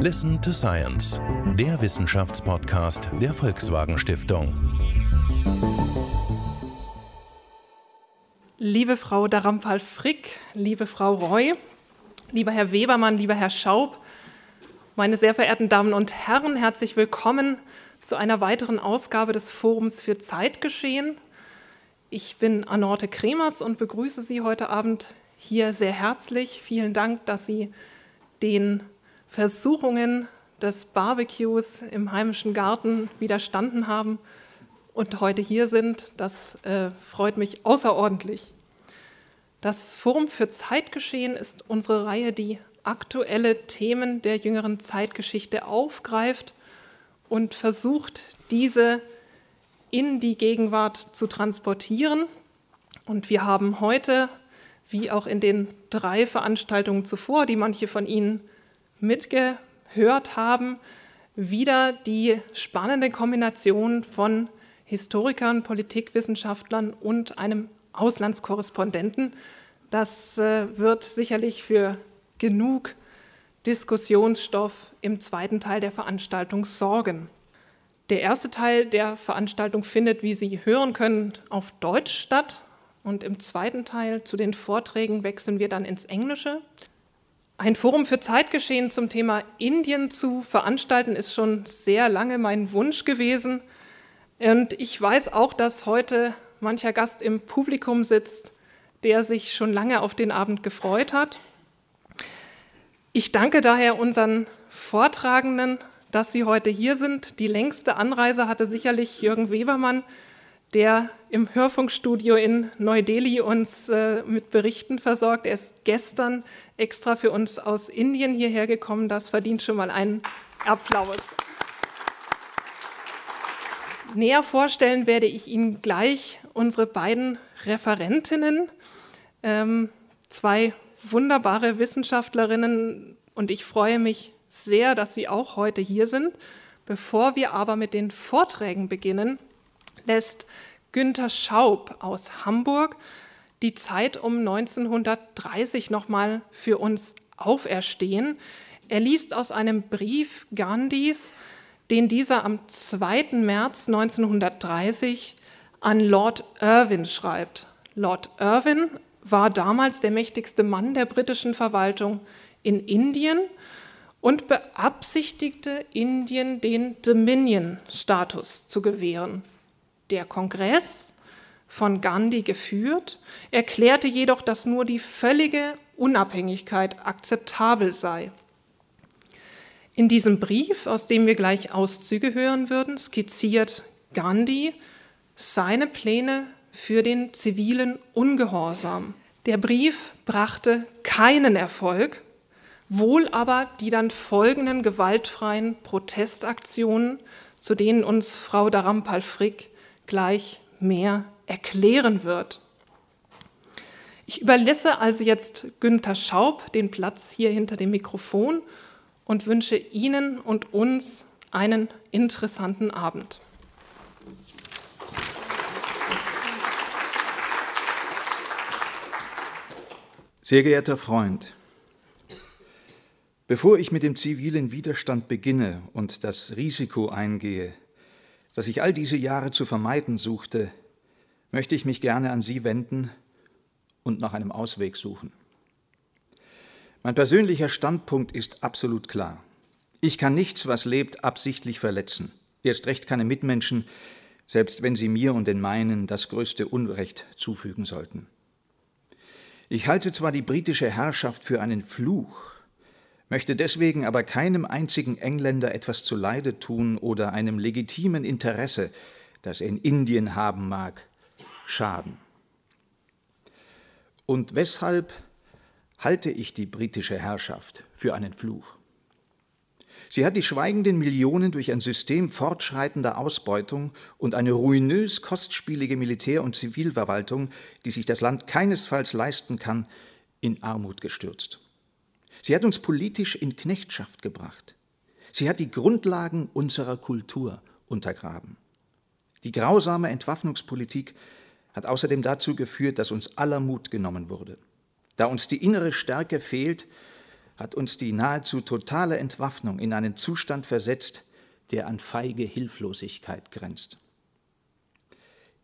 Listen to Science, der Wissenschaftspodcast der VolkswagenStiftung. Liebe Frau Dharampal-Frick, liebe Frau Roy, lieber Herr Webermann, lieber Herr Schaupp, meine sehr verehrten Damen und Herren, herzlich willkommen zu einer weiteren Ausgabe des Forums für Zeitgeschehen. Ich bin Anorthe Kremers und begrüße Sie heute Abend hier sehr herzlich. Vielen Dank, dass Sie den Versuchungen des Barbecues im heimischen Garten widerstanden haben und heute hier sind. Das freut mich außerordentlich. Das Forum für Zeitgeschehen ist unsere Reihe, die aktuelle Themen der jüngeren Zeitgeschichte aufgreift und versucht, diese in die Gegenwart zu transportieren. Und wir haben heute, wie auch in den 3 Veranstaltungen zuvor, die manche von Ihnen mitgehört haben, wieder die spannende Kombination von Historikern, Politikwissenschaftlern und einem Auslandskorrespondenten. Das wird sicherlich für genug Diskussionsstoff im zweiten Teil der Veranstaltung sorgen. Der erste Teil der Veranstaltung findet, wie Sie hören können, auf Deutsch statt. Und im zweiten Teil zu den Vorträgen wechseln wir dann ins Englische. Ein Forum für Zeitgeschehen zum Thema Indien zu veranstalten, ist schon sehr lange mein Wunsch gewesen. Und ich weiß auch, dass heute mancher Gast im Publikum sitzt, der sich schon lange auf den Abend gefreut hat. Ich danke daher unseren Vortragenden, dass Sie heute hier sind. Die längste Anreise hatte sicherlich Jürgen Webermann, der im Hörfunkstudio in Neu-Delhi uns mit Berichten versorgt. Er ist gestern extra für uns aus Indien hierher gekommen. Das verdient schon mal einen Applaus. Näher vorstellen werde ich Ihnen gleich unsere beiden Referentinnen, 2 wunderbare Wissenschaftlerinnen, und ich freue mich sehr, dass Sie auch heute hier sind. Bevor wir aber mit den Vorträgen beginnen, lässt Günther Schaupp aus Hamburg die Zeit um 1930 nochmal für uns auferstehen. Er liest aus einem Brief Gandhis, den dieser am 2. März 1930 an Lord Irwin schreibt. Lord Irwin war damals der mächtigste Mann der britischen Verwaltung in Indien und beabsichtigte, Indien den Dominion-Status zu gewähren. Der Kongress, von Gandhi geführt, erklärte jedoch, dass nur die völlige Unabhängigkeit akzeptabel sei. In diesem Brief, aus dem wir gleich Auszüge hören würden, skizziert Gandhi seine Pläne für den zivilen Ungehorsam. Der Brief brachte keinen Erfolg, wohl aber die dann folgenden gewaltfreien Protestaktionen, zu denen uns Frau Dharampal-Frick gleich mehr erklären wird. Ich überlasse also jetzt Günther Schaupp den Platz hier hinter dem Mikrofon und wünsche Ihnen und uns einen interessanten Abend. Sehr geehrter Freund, bevor ich mit dem zivilen Widerstand beginne und das Risiko eingehe, das ich all diese Jahre zu vermeiden suchte, möchte ich mich gerne an Sie wenden und nach einem Ausweg suchen. Mein persönlicher Standpunkt ist absolut klar. Ich kann nichts, was lebt, absichtlich verletzen. Erst recht keine Mitmenschen, selbst wenn sie mir und den meinen das größte Unrecht zufügen sollten. Ich halte zwar die britische Herrschaft für einen Fluch, möchte deswegen aber keinem einzigen Engländer etwas zuleide tun oder einem legitimen Interesse, das er in Indien haben mag, schaden. Und weshalb halte ich die britische Herrschaft für einen Fluch? Sie hat die schweigenden Millionen durch ein System fortschreitender Ausbeutung und eine ruinös kostspielige Militär- und Zivilverwaltung, die sich das Land keinesfalls leisten kann, in Armut gestürzt. Sie hat uns politisch in Knechtschaft gebracht. Sie hat die Grundlagen unserer Kultur untergraben. Die grausame Entwaffnungspolitik hat außerdem dazu geführt, dass uns aller Mut genommen wurde. Da uns die innere Stärke fehlt, hat uns die nahezu totale Entwaffnung in einen Zustand versetzt, der an feige Hilflosigkeit grenzt.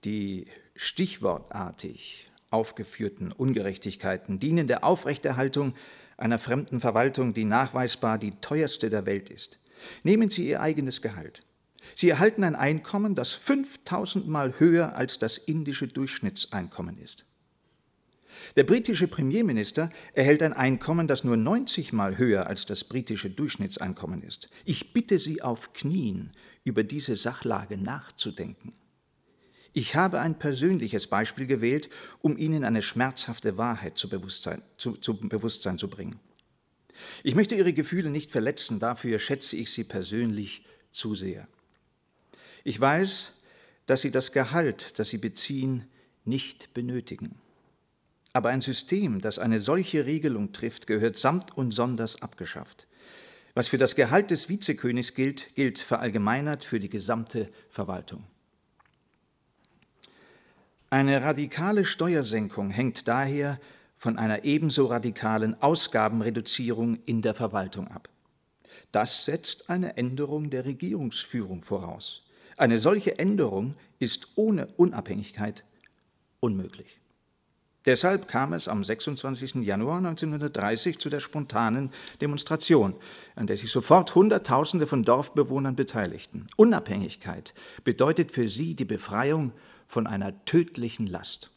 Die stichwortartig aufgeführten Ungerechtigkeiten dienen der Aufrechterhaltung einer fremden Verwaltung, die nachweisbar die teuerste der Welt ist. Nehmen Sie Ihr eigenes Gehalt. Sie erhalten ein Einkommen, das 5000 Mal höher als das indische Durchschnittseinkommen ist. Der britische Premierminister erhält ein Einkommen, das nur 90 Mal höher als das britische Durchschnittseinkommen ist. Ich bitte Sie auf Knien, über diese Sachlage nachzudenken. Ich habe ein persönliches Beispiel gewählt, um Ihnen eine schmerzhafte Wahrheit zum Bewusstsein zu bringen. Ich möchte Ihre Gefühle nicht verletzen, dafür schätze ich Sie persönlich zu sehr. Ich weiß, dass Sie das Gehalt, das Sie beziehen, nicht benötigen. Aber ein System, das eine solche Regelung trifft, gehört samt und sonders abgeschafft. Was für das Gehalt des Vizekönigs gilt, gilt verallgemeinert für die gesamte Verwaltung. Eine radikale Steuersenkung hängt daher von einer ebenso radikalen Ausgabenreduzierung in der Verwaltung ab. Das setzt eine Änderung der Regierungsführung voraus. Eine solche Änderung ist ohne Unabhängigkeit unmöglich. Deshalb kam es am 26. Januar 1930 zu der spontanen Demonstration, an der sich sofort Hunderttausende von Dorfbewohnern beteiligten. Unabhängigkeit bedeutet für sie die Befreiung von einer tödlichen Last.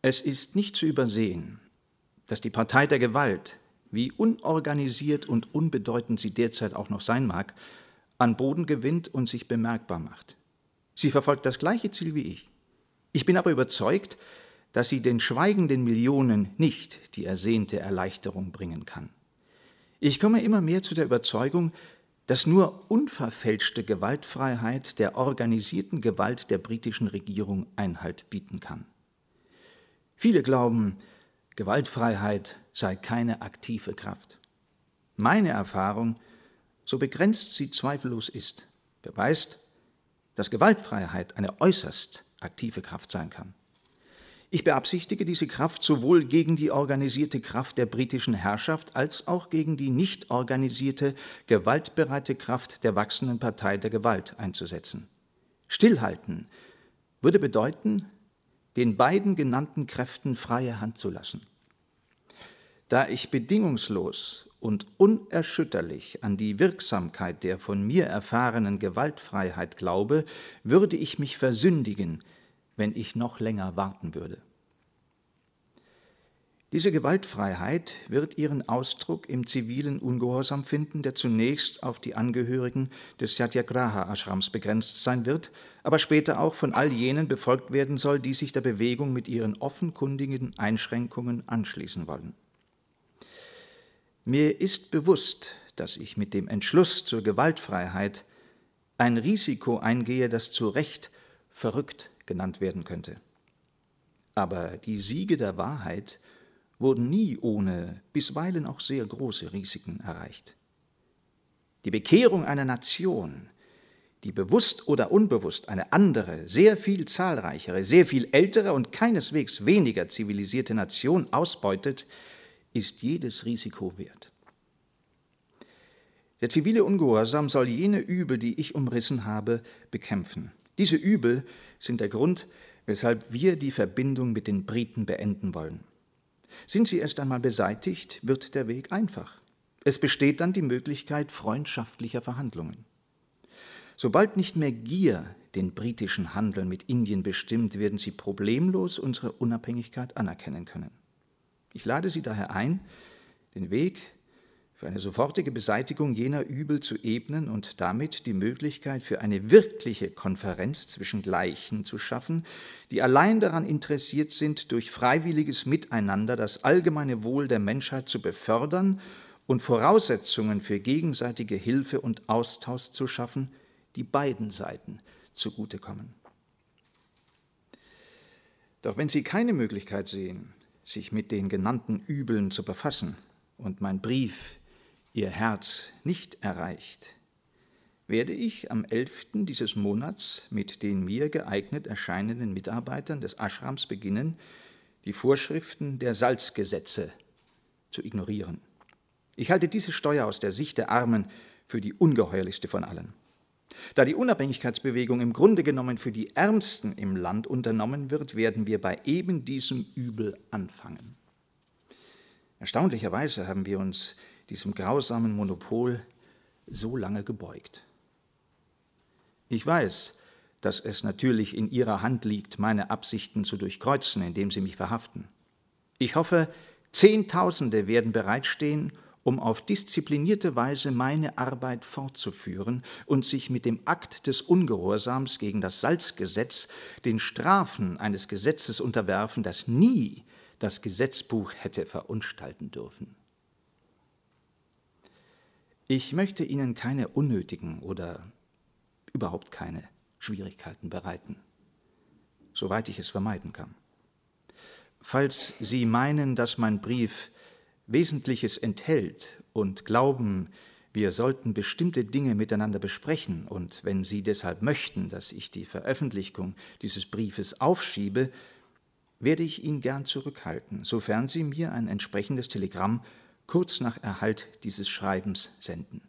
Es ist nicht zu übersehen, dass die Partei der Gewalt, wie unorganisiert und unbedeutend sie derzeit auch noch sein mag, an Boden gewinnt und sich bemerkbar macht. Sie verfolgt das gleiche Ziel wie ich. Ich bin aber überzeugt, dass sie den schweigenden Millionen nicht die ersehnte Erleichterung bringen kann. Ich komme immer mehr zu der Überzeugung, dass nur unverfälschte Gewaltfreiheit der organisierten Gewalt der britischen Regierung Einhalt bieten kann. Viele glauben, Gewaltfreiheit sei keine aktive Kraft. Meine Erfahrung, so begrenzt sie zweifellos ist, beweist, dass Gewaltfreiheit eine äußerst aktive Kraft sein kann. Ich beabsichtige, diese Kraft sowohl gegen die organisierte Kraft der britischen Herrschaft als auch gegen die nicht organisierte, gewaltbereite Kraft der wachsenden Partei der Gewalt einzusetzen. Stillhalten würde bedeuten, den beiden genannten Kräften freie Hand zu lassen. Da ich bedingungslos und unerschütterlich an die Wirksamkeit der von mir erfahrenen Gewaltfreiheit glaube, würde ich mich versündigen, wenn ich noch länger warten würde. Diese Gewaltfreiheit wird ihren Ausdruck im zivilen Ungehorsam finden, der zunächst auf die Angehörigen des Satyagraha-Ashrams begrenzt sein wird, aber später auch von all jenen befolgt werden soll, die sich der Bewegung mit ihren offenkundigen Einschränkungen anschließen wollen. Mir ist bewusst, dass ich mit dem Entschluss zur Gewaltfreiheit ein Risiko eingehe, das zu Recht verrückt genannt werden könnte. Aber die Siege der Wahrheit wurden nie ohne bisweilen auch sehr große Risiken erreicht. Die Bekehrung einer Nation, die bewusst oder unbewusst eine andere, sehr viel zahlreichere, sehr viel ältere und keineswegs weniger zivilisierte Nation ausbeutet, ist jedes Risiko wert. Der zivile Ungehorsam soll jene Übel, die ich umrissen habe, bekämpfen. Diese Übel sind der Grund, weshalb wir die Verbindung mit den Briten beenden wollen. Sind sie erst einmal beseitigt, wird der Weg einfach. Es besteht dann die Möglichkeit freundschaftlicher Verhandlungen. Sobald nicht mehr Gier den britischen Handel mit Indien bestimmt, werden sie problemlos unsere Unabhängigkeit anerkennen können. Ich lade Sie daher ein, den Weg für eine sofortige Beseitigung jener Übel zu ebnen und damit die Möglichkeit für eine wirkliche Konferenz zwischen Gleichen zu schaffen, die allein daran interessiert sind, durch freiwilliges Miteinander das allgemeine Wohl der Menschheit zu befördern und Voraussetzungen für gegenseitige Hilfe und Austausch zu schaffen, die beiden Seiten zugutekommen. Doch wenn Sie keine Möglichkeit sehen, sich mit den genannten Übeln zu befassen und mein Brief Ihr Herz nicht erreicht, werde ich am 11. dieses Monats mit den mir geeignet erscheinenden Mitarbeitern des Ashrams beginnen, die Vorschriften der Salzgesetze zu ignorieren. Ich halte diese Steuer aus der Sicht der Armen für die ungeheuerlichste von allen. Da die Unabhängigkeitsbewegung im Grunde genommen für die Ärmsten im Land unternommen wird, werden wir bei eben diesem Übel anfangen. Erstaunlicherweise haben wir uns diesem grausamen Monopol so lange gebeugt. Ich weiß, dass es natürlich in Ihrer Hand liegt, meine Absichten zu durchkreuzen, indem Sie mich verhaften. Ich hoffe, Zehntausende werden bereitstehen, um auf disziplinierte Weise meine Arbeit fortzuführen und sich mit dem Akt des Ungehorsams gegen das Salzgesetz den Strafen eines Gesetzes unterwerfen, das nie das Gesetzbuch hätte verunstalten dürfen. Ich möchte Ihnen keine unnötigen oder überhaupt keine Schwierigkeiten bereiten, soweit ich es vermeiden kann. Falls Sie meinen, dass mein Brief Wesentliches enthält und glauben, wir sollten bestimmte Dinge miteinander besprechen und wenn Sie deshalb möchten, dass ich die Veröffentlichung dieses Briefes aufschiebe, werde ich ihn gern zurückhalten, sofern Sie mir ein entsprechendes Telegramm kurz nach Erhalt dieses Schreibens senden.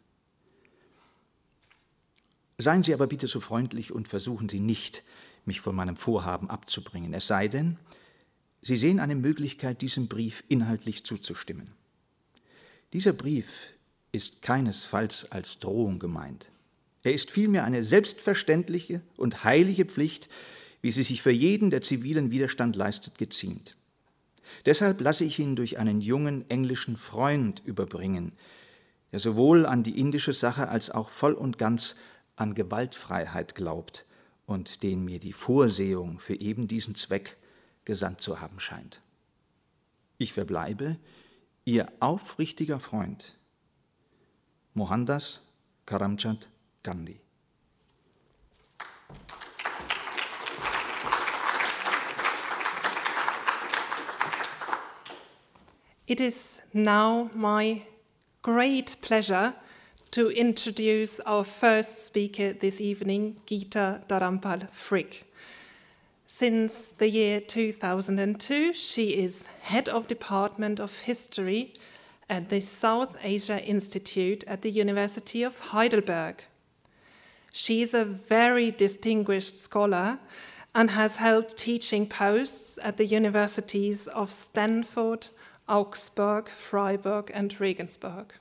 Seien Sie aber bitte so freundlich und versuchen Sie nicht, mich von meinem Vorhaben abzubringen, es sei denn, Sie sehen eine Möglichkeit, diesem Brief inhaltlich zuzustimmen. Dieser Brief ist keinesfalls als Drohung gemeint. Er ist vielmehr eine selbstverständliche und heilige Pflicht, wie sie sich für jeden, der zivilen Widerstand leistet, geziemt. Deshalb lasse ich ihn durch einen jungen englischen Freund überbringen, der sowohl an die indische Sache als auch voll und ganz an Gewaltfreiheit glaubt und den mir die Vorsehung für eben diesen Zweck gesandt zu haben scheint. Ich verbleibe Ihr aufrichtiger Freund, Mohandas Karamchand Gandhi. It is now my great pleasure to introduce our first speaker this evening, Gita Dharampal-Frick. Since the year 2002, she is head of Department of History at the South Asia Institute at the University of Heidelberg. She is a very distinguished scholar and has held teaching posts at the universities of Stanford, Augsburg, Freiburg, and Regensburg.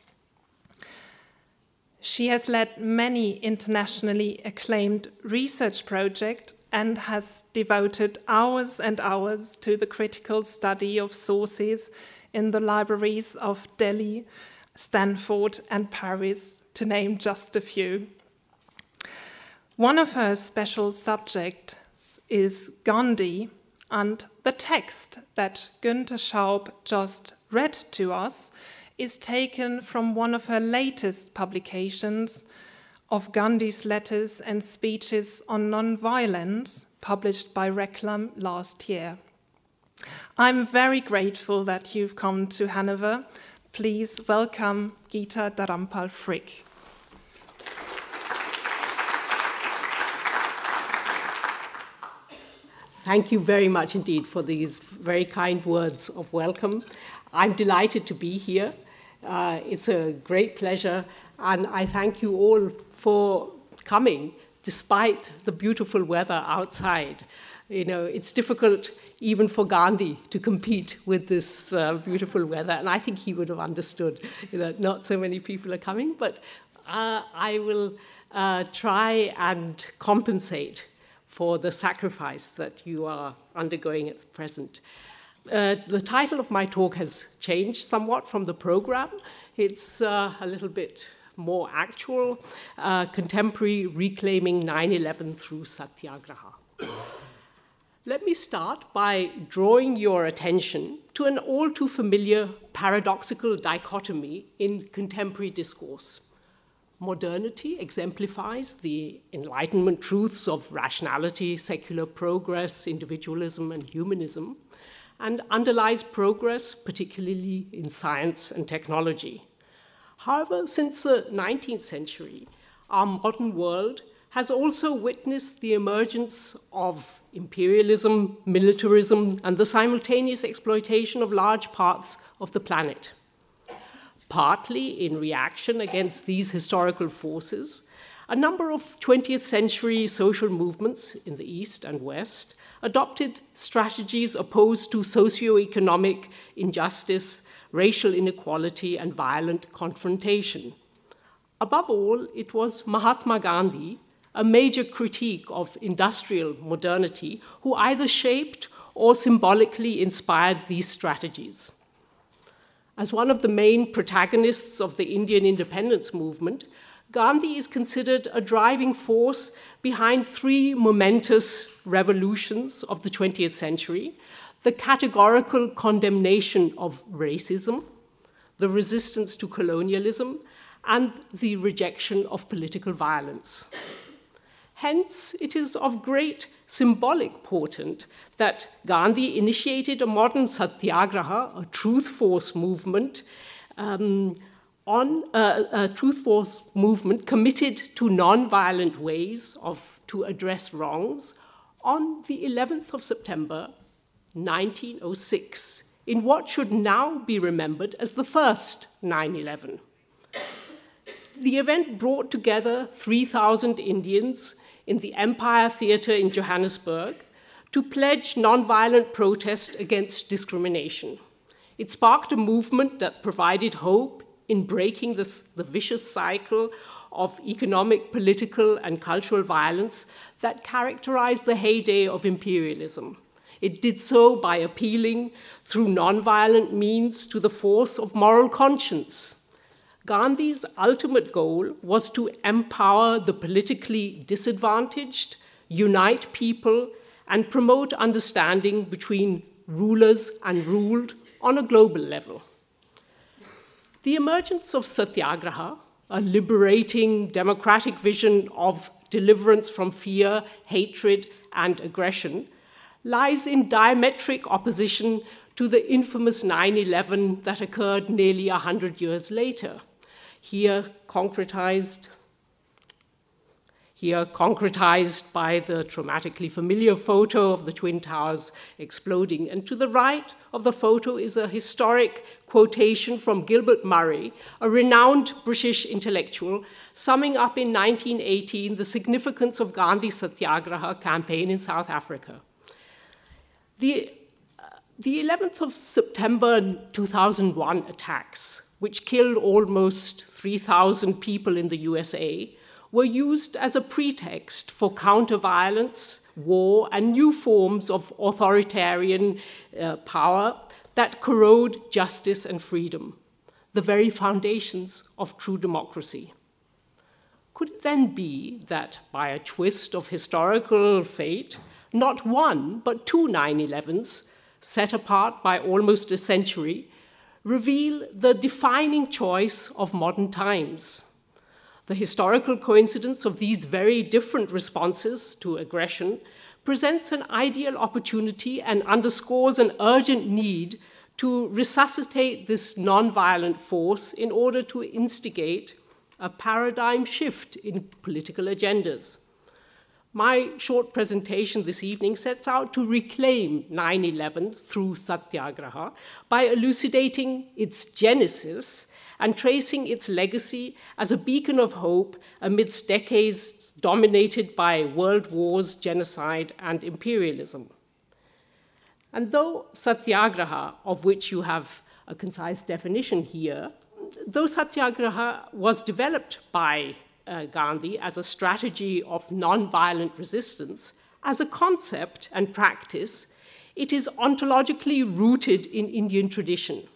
She has led many internationally acclaimed research projects and has devoted hours and hours to the critical study of sources in the libraries of Delhi, Stanford, and Paris, to name just a few. One of her special subjects is Gandhi, and the text that Günther Schaupp just read to us is taken from one of her latest publications of Gandhi's letters and speeches on non-violence, published by Reclam last year. I'm very grateful that you've come to Hanover. Please welcome Gita Dharampal-Frick. Thank you very much indeed for these very kind words of welcome. I'm delighted to be here. It's a great pleasure, and I thank you all for coming despite the beautiful weather outside. You know, it's difficult even for Gandhi to compete with this beautiful weather, and I think he would have understood that not so many people are coming, but I will try and compensate for the sacrifice that you are undergoing at present. The title of my talk has changed somewhat from the program. It's a little bit more actual, contemporary reclaiming 9/11 through Satyagraha. Let me start by drawing your attention to an all too familiar paradoxical dichotomy in contemporary discourse. Modernity exemplifies the Enlightenment truths of rationality, secular progress, individualism, and humanism, and underlies progress, particularly in science and technology. However, since the 19th century, our modern world has also witnessed the emergence of imperialism, militarism, and the simultaneous exploitation of large parts of the planet. Partly in reaction against these historical forces, a number of 20th century social movements in the East and West adopted strategies opposed to socio-economic injustice, racial inequality, and violent confrontation. Above all, it was Mahatma Gandhi, a major critique of industrial modernity, who either shaped or symbolically inspired these strategies. As one of the main protagonists of the Indian independence movement, Gandhi is considered a driving force behind three momentous revolutions of the 20th century: the categorical condemnation of racism, the resistance to colonialism, and the rejection of political violence. Hence, it is of great symbolic portent that Gandhi initiated a modern satyagraha, a truth force movement, committed to non-violent ways to address wrongs on the 11th of September, 1906, in what should now be remembered as the first 9/11. The event brought together 3,000 Indians in the Empire Theatre in Johannesburg to pledge nonviolent protest against discrimination. It sparked a movement that provided hope in breaking the vicious cycle of economic, political, and cultural violence that characterized the heyday of imperialism. It did so by appealing through nonviolent means to the force of moral conscience. Gandhi's ultimate goal was to empower the politically disadvantaged, unite people, and promote understanding between rulers and ruled on a global level. The emergence of Satyagraha, a liberating democratic vision of deliverance from fear, hatred, and aggression, lies in diametric opposition to the infamous 9/11 that occurred nearly 100 years later, here concretized by the traumatically familiar photo of the Twin Towers exploding. And to the right of the photo is a historic quotation from Gilbert Murray, a renowned British intellectual, summing up in 1918 the significance of Gandhi's Satyagraha campaign in South Africa. The 11th of September 2001 attacks, which killed almost 3,000 people in the USA, were used as a pretext for counter-violence, war, and new forms of authoritarian power that corrode justice and freedom, the very foundations of true democracy. Could it then be that by a twist of historical fate, not one, but two 9/11s, set apart by almost a century, reveal the defining choice of modern times? The historical coincidence of these very different responses to aggression presents an ideal opportunity and underscores an urgent need to resuscitate this nonviolent force in order to instigate a paradigm shift in political agendas. My short presentation this evening sets out to reclaim 9/11 through Satyagraha by elucidating its genesis and tracing its legacy as a beacon of hope amidst decades dominated by world wars, genocide, and imperialism. And though Satyagraha, of which you have a concise definition here, though Satyagraha was developed by Gandhi as a strategy of nonviolent resistance, as a concept and practice, it is ontologically rooted in Indian tradition.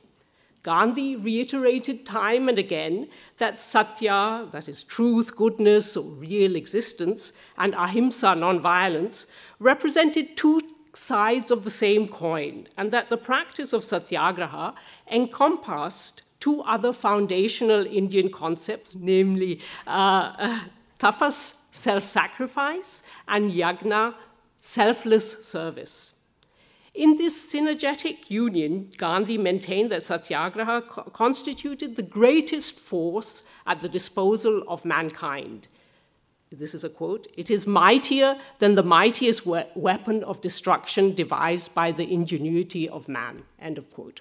Gandhi reiterated time and again that satya, that is truth, goodness, or real existence, and ahimsa, nonviolence, represented two sides of the same coin, and that the practice of satyagraha encompassed two other foundational Indian concepts, namely tapas, self-sacrifice, and yagna, selfless service. In this synergetic union, Gandhi maintained that Satyagraha constituted the greatest force at the disposal of mankind. This is a quote, "It is mightier than the mightiest weapon of destruction devised by the ingenuity of man," end of quote.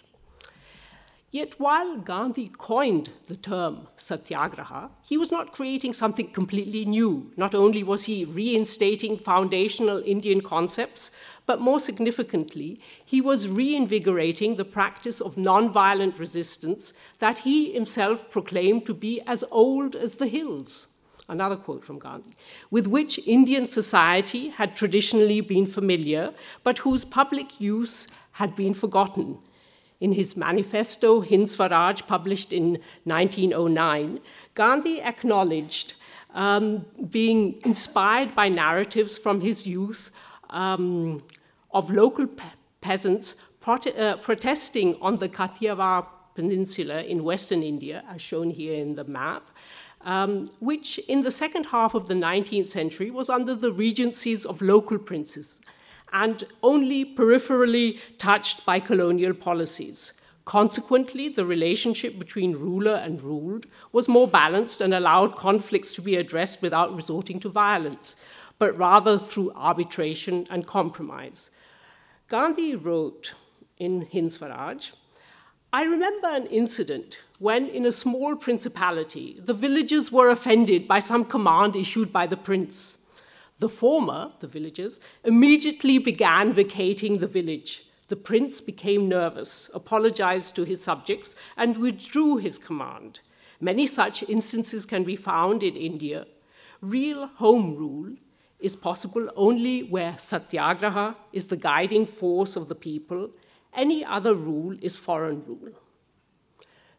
Yet while Gandhi coined the term satyagraha, he was not creating something completely new. Not only was he reinstating foundational Indian concepts, but more significantly, he was reinvigorating the practice of nonviolent resistance that he himself proclaimed to be as old as the hills. Another quote from Gandhi, with which Indian society had traditionally been familiar, but whose public use had been forgotten. In his manifesto, Hind Swaraj, published in 1909, Gandhi acknowledged being inspired by narratives from his youth of local peasants protesting on the Kathiawar Peninsula in Western India, as shown here in the map, which in the second half of the 19th century was under the regencies of local princes and only peripherally touched by colonial policies. Consequently, the relationship between ruler and ruled was more balanced and allowed conflicts to be addressed without resorting to violence, but rather through arbitration and compromise. Gandhi wrote in Hind Swaraj, "I remember an incident when in a small principality, the villagers were offended by some command issued by the prince. The former, the villagers, immediately began vacating the village. The prince became nervous, apologized to his subjects, and withdrew his command. Many such instances can be found in India. Real home rule is possible only where satyagraha is the guiding force of the people. Any other rule is foreign rule."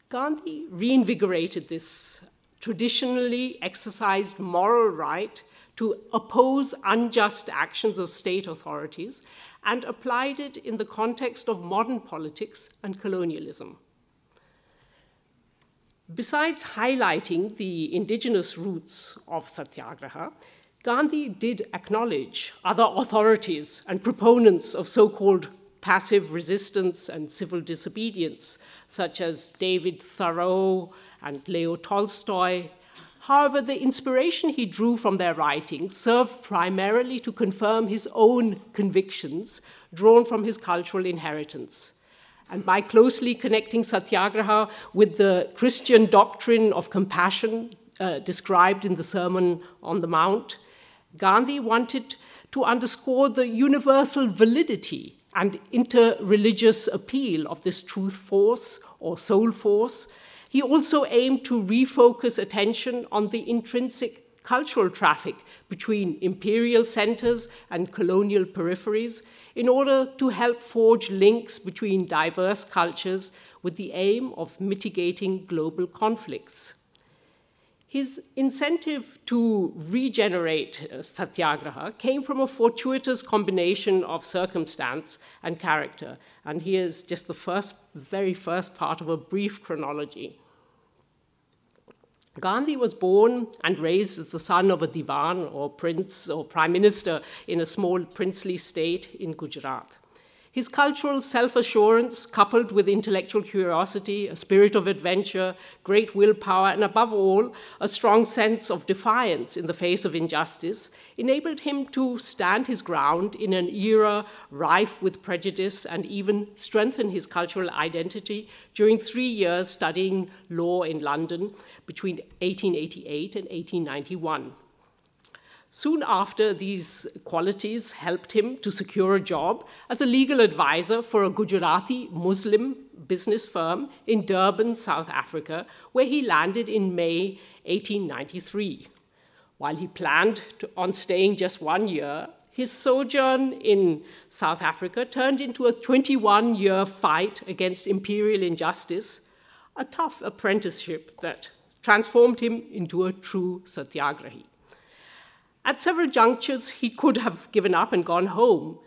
Gandhi reinvigorated this traditionally exercised moral right to oppose unjust actions of state authorities and applied it in the context of modern politics and colonialism. Besides highlighting the indigenous roots of satyagraha, Gandhi did acknowledge other authorities and proponents of so-called passive resistance and civil disobedience, such as David Thoreau and Leo Tolstoy. However, the inspiration he drew from their writings served primarily to confirm his own convictions drawn from his cultural inheritance. And by closely connecting satyagraha with the Christian doctrine of compassion described in the Sermon on the Mount, Gandhi wanted to underscore the universal validity and interreligious appeal of this truth force or soul force. He also aimed to refocus attention on the intrinsic cultural traffic between imperial centers and colonial peripheries in order to help forge links between diverse cultures with the aim of mitigating global conflicts. His incentive to regenerate satyagraha came from a fortuitous combination of circumstance and character. And here's just the very first part of a brief chronology. Gandhi was born and raised as the son of a diwan or prince or prime minister in a small princely state in Gujarat. His cultural self-assurance, coupled with intellectual curiosity, a spirit of adventure, great willpower, and above all, a strong sense of defiance in the face of injustice, enabled him to stand his ground in an era rife with prejudice and even strengthen his cultural identity during 3 years studying law in London between 1888 and 1891. Soon after, these qualities helped him to secure a job as a legal advisor for a Gujarati Muslim business firm in Durban, South Africa, where he landed in May 1893. While he planned on staying just 1 year, his sojourn in South Africa turned into a 21-year fight against imperial injustice, a tough apprenticeship that transformed him into a true satyagrahi. At several junctures, he could have given up and gone home.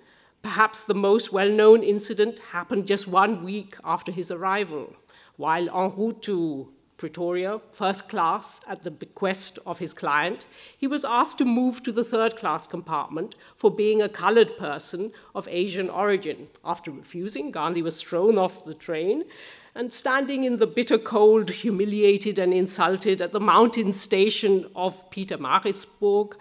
Perhaps the most well-known incident happened just 1 week after his arrival. While en route to Pretoria, first class at the bequest of his client, he was asked to move to the third-class compartment for being a colored person of Asian origin. After refusing, Gandhi was thrown off the train, and standing in the bitter cold, humiliated and insulted at the mountain station of Pietermaritzburg,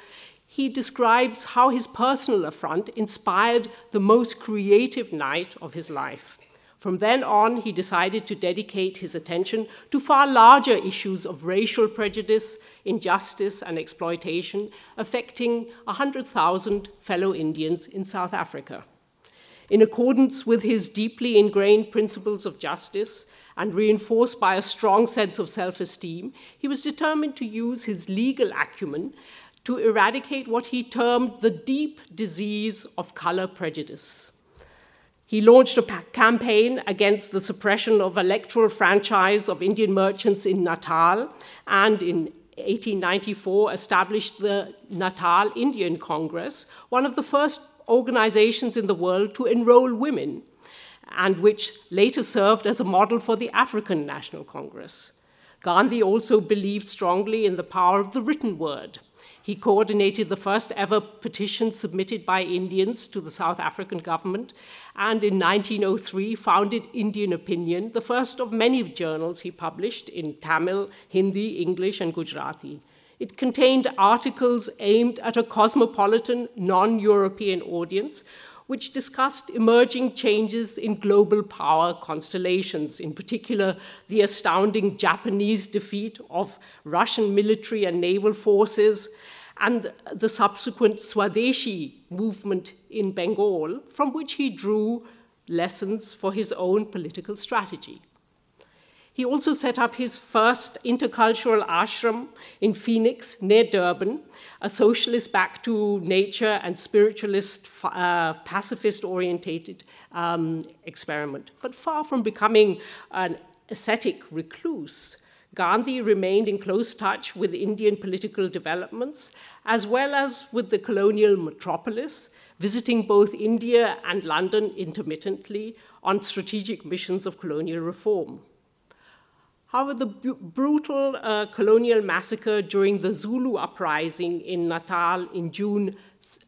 he describes how his personal affront inspired the most creative night of his life. From then on, he decided to dedicate his attention to far larger issues of racial prejudice, injustice, and exploitation affecting 100,000 fellow Indians in South Africa. In accordance with his deeply ingrained principles of justice and reinforced by a strong sense of self-esteem, he was determined to use his legal acumen to eradicate what he termed the deep disease of color prejudice. He launched a campaign against the suppression of electoral franchise of Indian merchants in Natal, and in 1894 established the Natal Indian Congress, one of the first organizations in the world to enroll women, and which later served as a model for the African National Congress. Gandhi also believed strongly in the power of the written word. He coordinated the first ever petition submitted by Indians to the South African government, and in 1903 founded Indian Opinion, the first of many journals he published in Tamil, Hindi, English, and Gujarati. It contained articles aimed at a cosmopolitan, non-European audience, which discussed emerging changes in global power constellations, in particular the astounding Japanese defeat of Russian military and naval forces, and the subsequent Swadeshi movement in Bengal, from which he drew lessons for his own political strategy. He also set up his first intercultural ashram in Phoenix, near Durban, a socialist back to nature and spiritualist, pacifist-orientated experiment. But far from becoming an ascetic recluse, Gandhi remained in close touch with Indian political developments, as well as with the colonial metropolis, visiting both India and London intermittently on strategic missions of colonial reform. However, the brutal colonial massacre during the Zulu uprising in Natal in June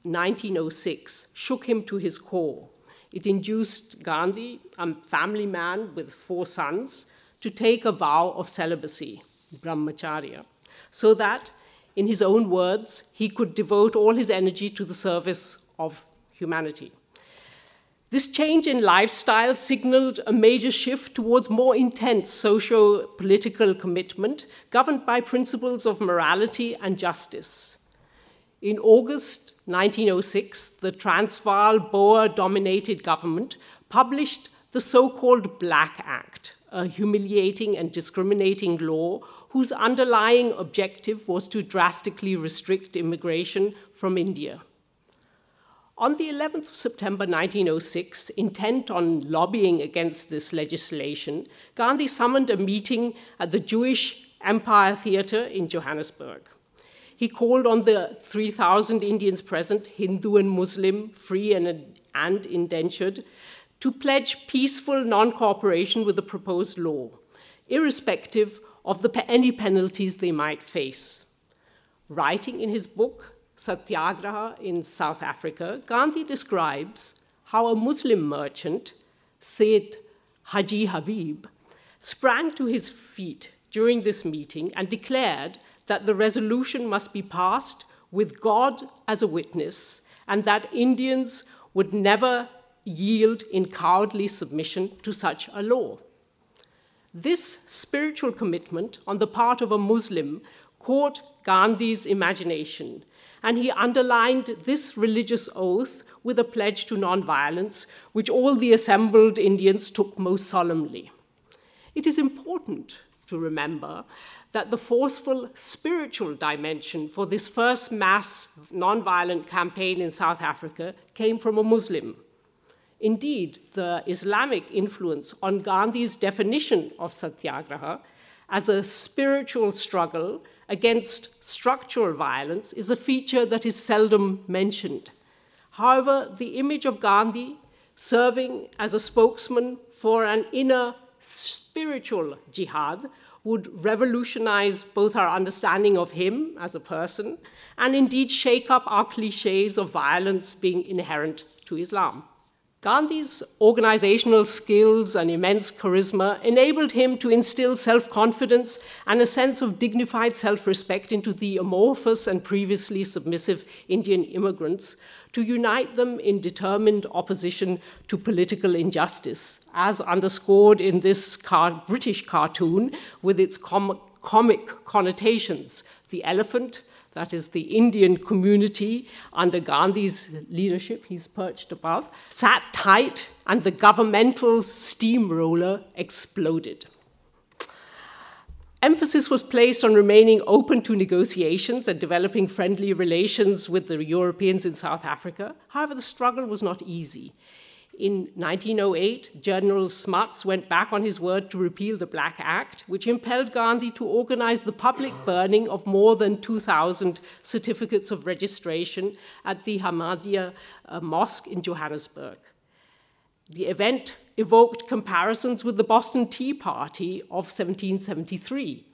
1906 shook him to his core. It induced Gandhi, a family man with 4 sons, to take a vow of celibacy, brahmacharya, so that, in his own words, he could devote all his energy to the service of humanity. This change in lifestyle signaled a major shift towards more intense socio-political commitment governed by principles of morality and justice. In August 1906, the Transvaal Boer-dominated government published the so-called Black Act, a humiliating and discriminating law whose underlying objective was to drastically restrict immigration from India. On the 11th of September 1906, intent on lobbying against this legislation, Gandhi summoned a meeting at the Jewish Empire Theatre in Johannesburg. He called on the 3,000 Indians present, Hindu and Muslim, free and indentured, to pledge peaceful non-cooperation with the proposed law, irrespective of any penalties they might face. Writing in his book, Satyagraha in South Africa, Gandhi describes how a Muslim merchant, Sayyid Haji Habib, sprang to his feet during this meeting and declared that the resolution must be passed with God as a witness and that Indians would never yield in cowardly submission to such a law. This spiritual commitment on the part of a Muslim caught Gandhi's imagination, and he underlined this religious oath with a pledge to nonviolence, which all the assembled Indians took most solemnly. It is important to remember that the forceful spiritual dimension for this first mass nonviolent campaign in South Africa came from a Muslim. Indeed, the Islamic influence on Gandhi's definition of Satyagraha as a spiritual struggle against structural violence is a feature that is seldom mentioned. However, the image of Gandhi serving as a spokesman for an inner spiritual jihad would revolutionize both our understanding of him as a person and indeed shake up our cliches of violence being inherent to Islam. Gandhi's organizational skills and immense charisma enabled him to instill self-confidence and a sense of dignified self-respect into the amorphous and previously submissive Indian immigrants, to unite them in determined opposition to political injustice, as underscored in this British cartoon with its comic connotations. The elephant, that is the Indian community under Gandhi's leadership, he's perched above, sat tight and the governmental steamroller exploded. Emphasis was placed on remaining open to negotiations and developing friendly relations with the Europeans in South Africa. However, the struggle was not easy. In 1908, General Smuts went back on his word to repeal the Black Act, which impelled Gandhi to organize the public burning of more than 2,000 certificates of registration at the Ahmadiyya Mosque in Johannesburg. The event evoked comparisons with the Boston Tea Party of 1773,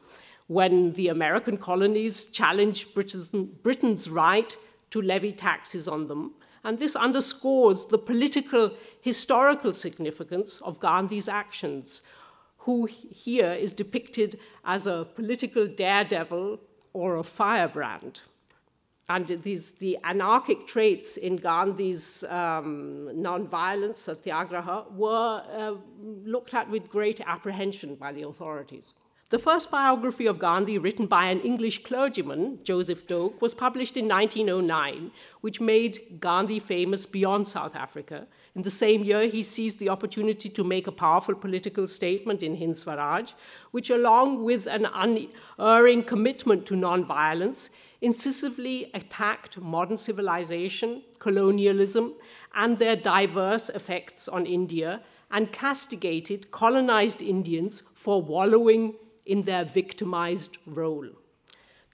when the American colonies challenged Britain's right to levy taxes on them. And this underscores the political, historical significance of Gandhi's actions, who here is depicted as a political daredevil or a firebrand. And the anarchic traits in Gandhi's nonviolence satyagraha were looked at with great apprehension by the authorities. The first biography of Gandhi, written by an English clergyman, Joseph Doak, was published in 1909, which made Gandhi famous beyond South Africa. In the same year, he seized the opportunity to make a powerful political statement in Hind Swaraj, which, along with an unerring commitment to nonviolence, incisively attacked modern civilization, colonialism, and their diverse effects on India, and castigated colonized Indians for wallowing in their victimized role.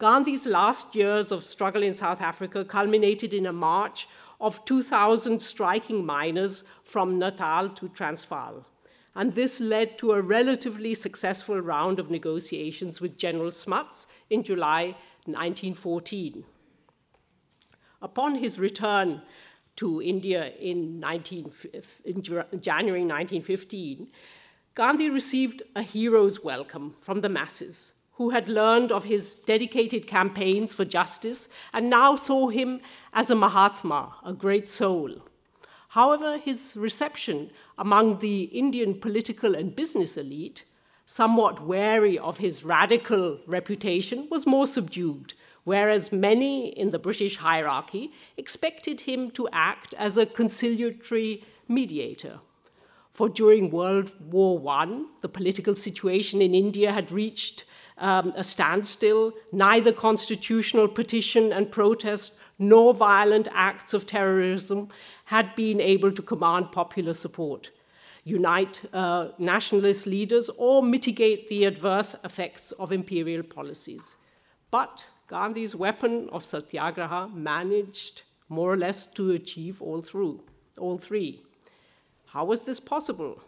Gandhi's last years of struggle in South Africa culminated in a march of 2,000 striking miners from Natal to Transvaal. And this led to a relatively successful round of negotiations with General Smuts in July 1914. Upon his return to India in January 1915, Gandhi received a hero's welcome from the masses, who had learned of his dedicated campaigns for justice and now saw him as a Mahatma, a great soul. However, his reception among the Indian political and business elite, somewhat wary of his radical reputation, was more subdued, whereas many in the British hierarchy expected him to act as a conciliatory mediator. For during World War I, the political situation in India had reached a standstill. Neither constitutional petition and protest nor violent acts of terrorism had been able to command popular support, unite nationalist leaders, or mitigate the adverse effects of imperial policies. But Gandhi's weapon of satyagraha managed more or less to achieve all three. How was this possible?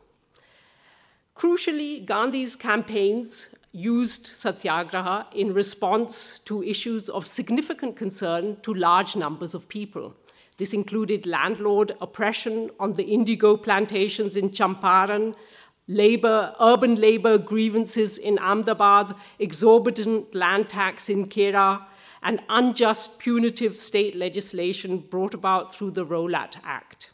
Crucially, Gandhi's campaigns used satyagraha in response to issues of significant concern to large numbers of people. This included landlord oppression on the indigo plantations in Champaran, urban labor grievances in Ahmedabad, exorbitant land tax in Kera, and unjust punitive state legislation brought about through the Rowlatt Act.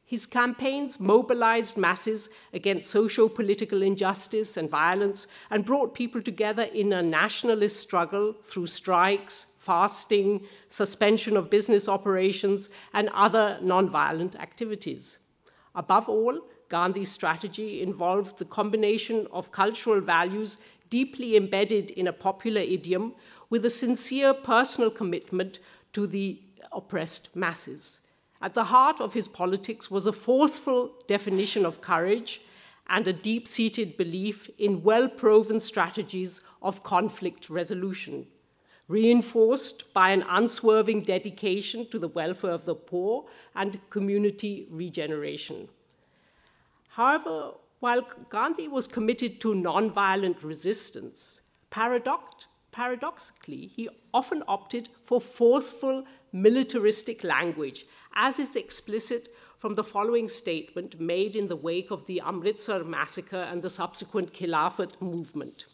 His campaigns mobilized masses against socio-political injustice and violence and brought people together in a nationalist struggle through strikes, fasting, suspension of business operations, and other nonviolent activities. Above all, Gandhi's strategy involved the combination of cultural values deeply embedded in a popular idiom with a sincere personal commitment to the oppressed masses. At the heart of his politics was a forceful definition of courage and a deep-seated belief in well-proven strategies of conflict resolution, reinforced by an unswerving dedication to the welfare of the poor and community regeneration. However, while Gandhi was committed to nonviolent resistance, paradoxically, he often opted for forceful militaristic language, as is explicit from the following statement made in the wake of the Amritsar massacre and the subsequent Khilafat movement.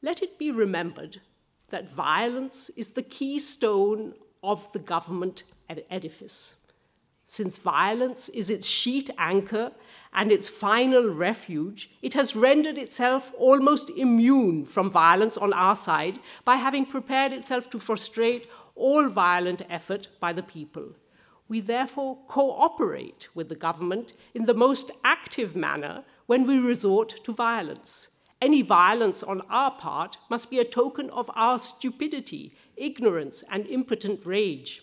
Let it be remembered that violence is the keystone of the government edifice. Since violence is its sheet anchor and its final refuge, it has rendered itself almost immune from violence on our side by having prepared itself to frustrate all violent effort by the people. We therefore cooperate with the government in the most active manner when we resort to violence. Any violence on our part must be a token of our stupidity, ignorance, and impotent rage.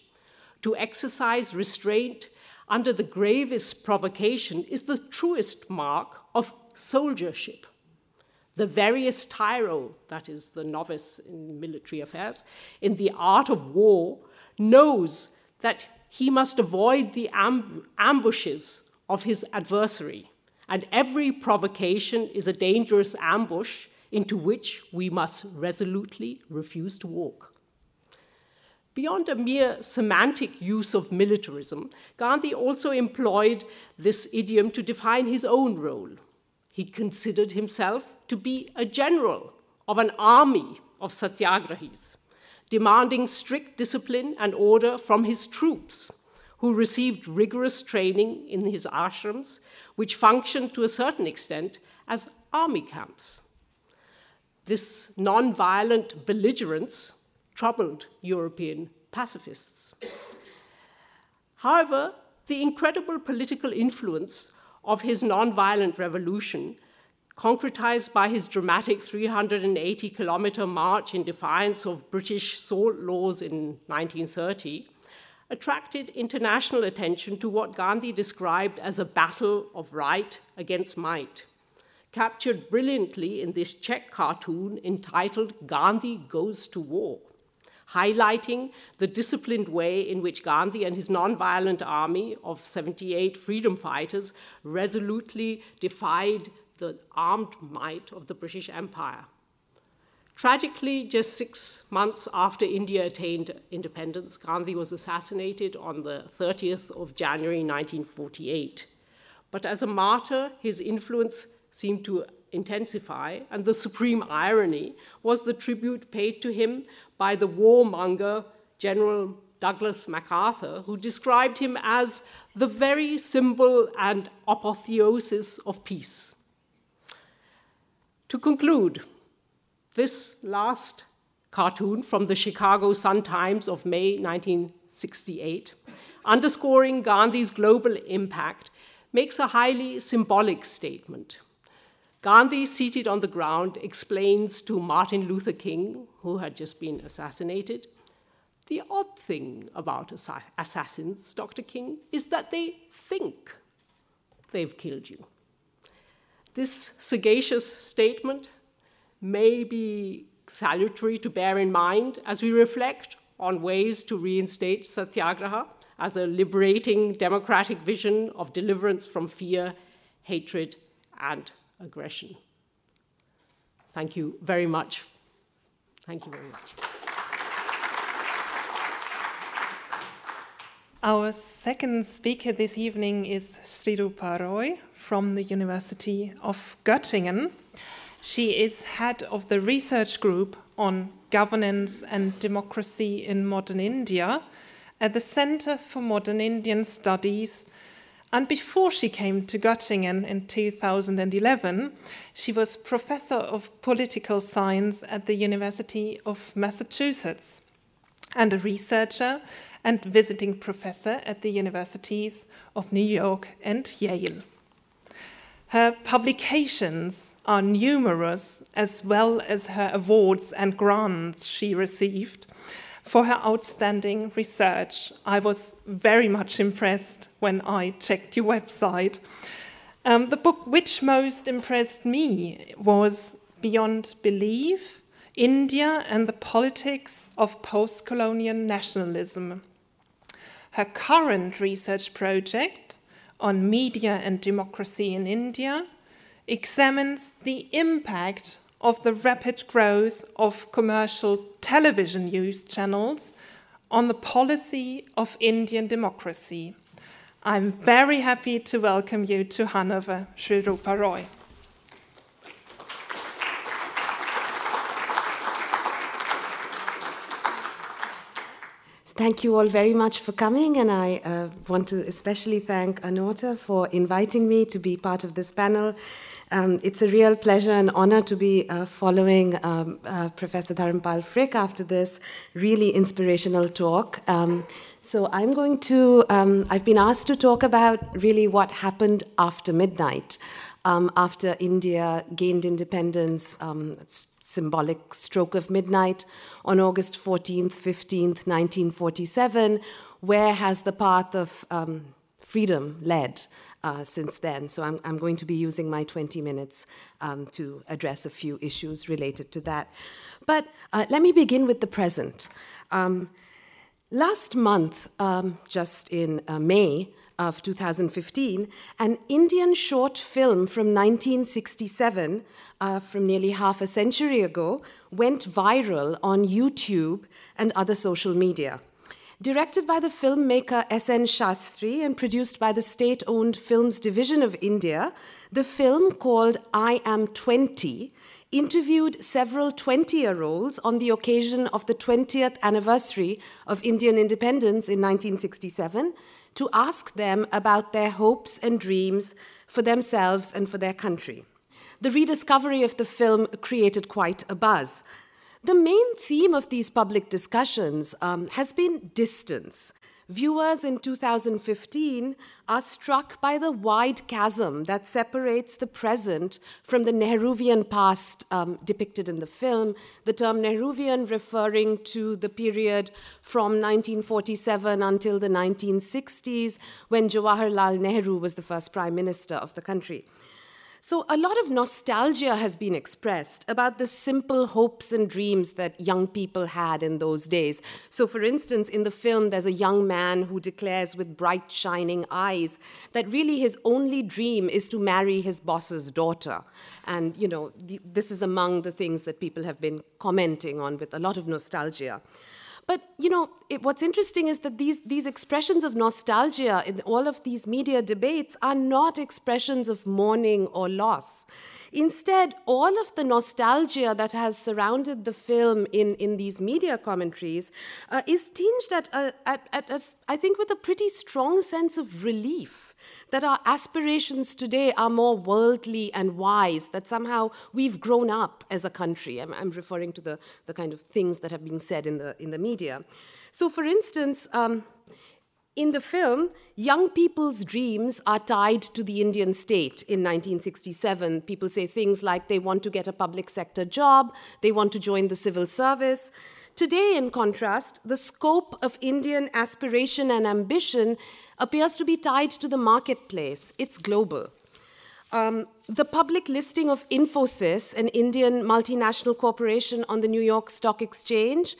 To exercise restraint under the gravest provocation is the truest mark of soldiership. The veriest tyro, that is the novice in military affairs, in the art of war, knows that he must avoid the ambushes of his adversary, and every provocation is a dangerous ambush into which we must resolutely refuse to walk. Beyond a mere semantic use of militarism, Gandhi also employed this idiom to define his own role. He considered himself to be a general of an army of satyagrahis, demanding strict discipline and order from his troops, who received rigorous training in his ashrams, which functioned to a certain extent as army camps. This non-violent belligerence troubled European pacifists. However, the incredible political influence of his non-violent revolution, concretized by his dramatic 380-kilometer march in defiance of British salt laws in 1930, attracted international attention to what Gandhi described as a battle of right against might, captured brilliantly in this Czech cartoon entitled Gandhi Goes to War, highlighting the disciplined way in which Gandhi and his non-violent army of 78 freedom fighters resolutely defied the armed might of the British Empire. Tragically, just 6 months after India attained independence, Gandhi was assassinated on the 30th of January 1948. But as a martyr, his influence seemed to intensify, and the supreme irony was the tribute paid to him by the warmonger General Douglas MacArthur, who described him as the very symbol and apotheosis of peace. To conclude, this last cartoon from the Chicago Sun-Times of May 1968, underscoring Gandhi's global impact, makes a highly symbolic statement. Gandhi, seated on the ground, explains to Martin Luther King, who had just been assassinated, "The odd thing about assassins, Dr. King, is that they think they've killed you." This sagacious statement may be salutary to bear in mind as we reflect on ways to reinstate satyagraha as a liberating democratic vision of deliverance from fear, hatred, and aggression. Thank you very much. Thank you very much. Our second speaker this evening is Srirupa Roy from the University of Göttingen. She is head of the research group on governance and democracy in modern India at the Center for Modern Indian Studies. And before she came to Göttingen in 2011, she was professor of political science at the University of Massachusetts and a researcher and visiting professor at the universities of New York and Yale. Her publications are numerous, as well as her awards and grants she received for her outstanding research. I was very much impressed when I checked your website. The book which most impressed me was Beyond Belief, India and the Politics of Post-Colonial Nationalism. Her current research project on media and democracy in India examines the impact of the rapid growth of commercial television news channels on the policy of Indian democracy. I'm very happy to welcome you to Hanover, Srirupa Roy. Thank you all very much for coming, and I want to especially thank Anorthe for inviting me to be part of this panel. It's a real pleasure and honor to be following Professor Dharampal-Frick after this really inspirational talk. So I'm going to, I've been asked to talk about really what happened after midnight, after India gained independence, symbolic stroke of midnight on August 14th, 15th, 1947. Where has the path of freedom led since then? So I'm going to be using my 20 minutes to address a few issues related to that. But let me begin with the present. Last month, just in May of 2015, an Indian short film from 1967, from nearly half a century ago, went viral on YouTube and other social media. Directed by the filmmaker S.N. Shastri and produced by the state-owned Films Division of India, the film, called I Am 20, interviewed several 20-year-olds on the occasion of the 20th anniversary of Indian independence in 1967 to ask them about their hopes and dreams for themselves and for their country. The rediscovery of the film created quite a buzz. The main theme of these public discussions has been distance. Viewers in 2015 are struck by the wide chasm that separates the present from the Nehruvian past depicted in the film, the term Nehruvian referring to the period from 1947 until the 1960s, when Jawaharlal Nehru was the first prime minister of the country. So a lot of nostalgia has been expressed about the simple hopes and dreams that young people had in those days. So for instance, in the film, there's a young man who declares with bright, shining eyes that really his only dream is to marry his boss's daughter. And, you know, this is among the things that people have been commenting on with a lot of nostalgia. But, you know, what's interesting is that these expressions of nostalgia in all of these media debates are not expressions of mourning or loss. Instead, all of the nostalgia that has surrounded the film in these media commentaries is tinged I think, with a pretty strong sense of relief that our aspirations today are more worldly and wise, that somehow we've grown up as a country. I'm referring to the kind of things that have been said in the media. So, for instance, in the film, young people's dreams are tied to the Indian state in 1967. People say things like they want to get a public sector job, they want to join the civil service. Today, in contrast, the scope of Indian aspiration and ambition appears to be tied to the marketplace. It's global. The public listing of Infosys, an Indian multinational corporation on the New York Stock Exchange,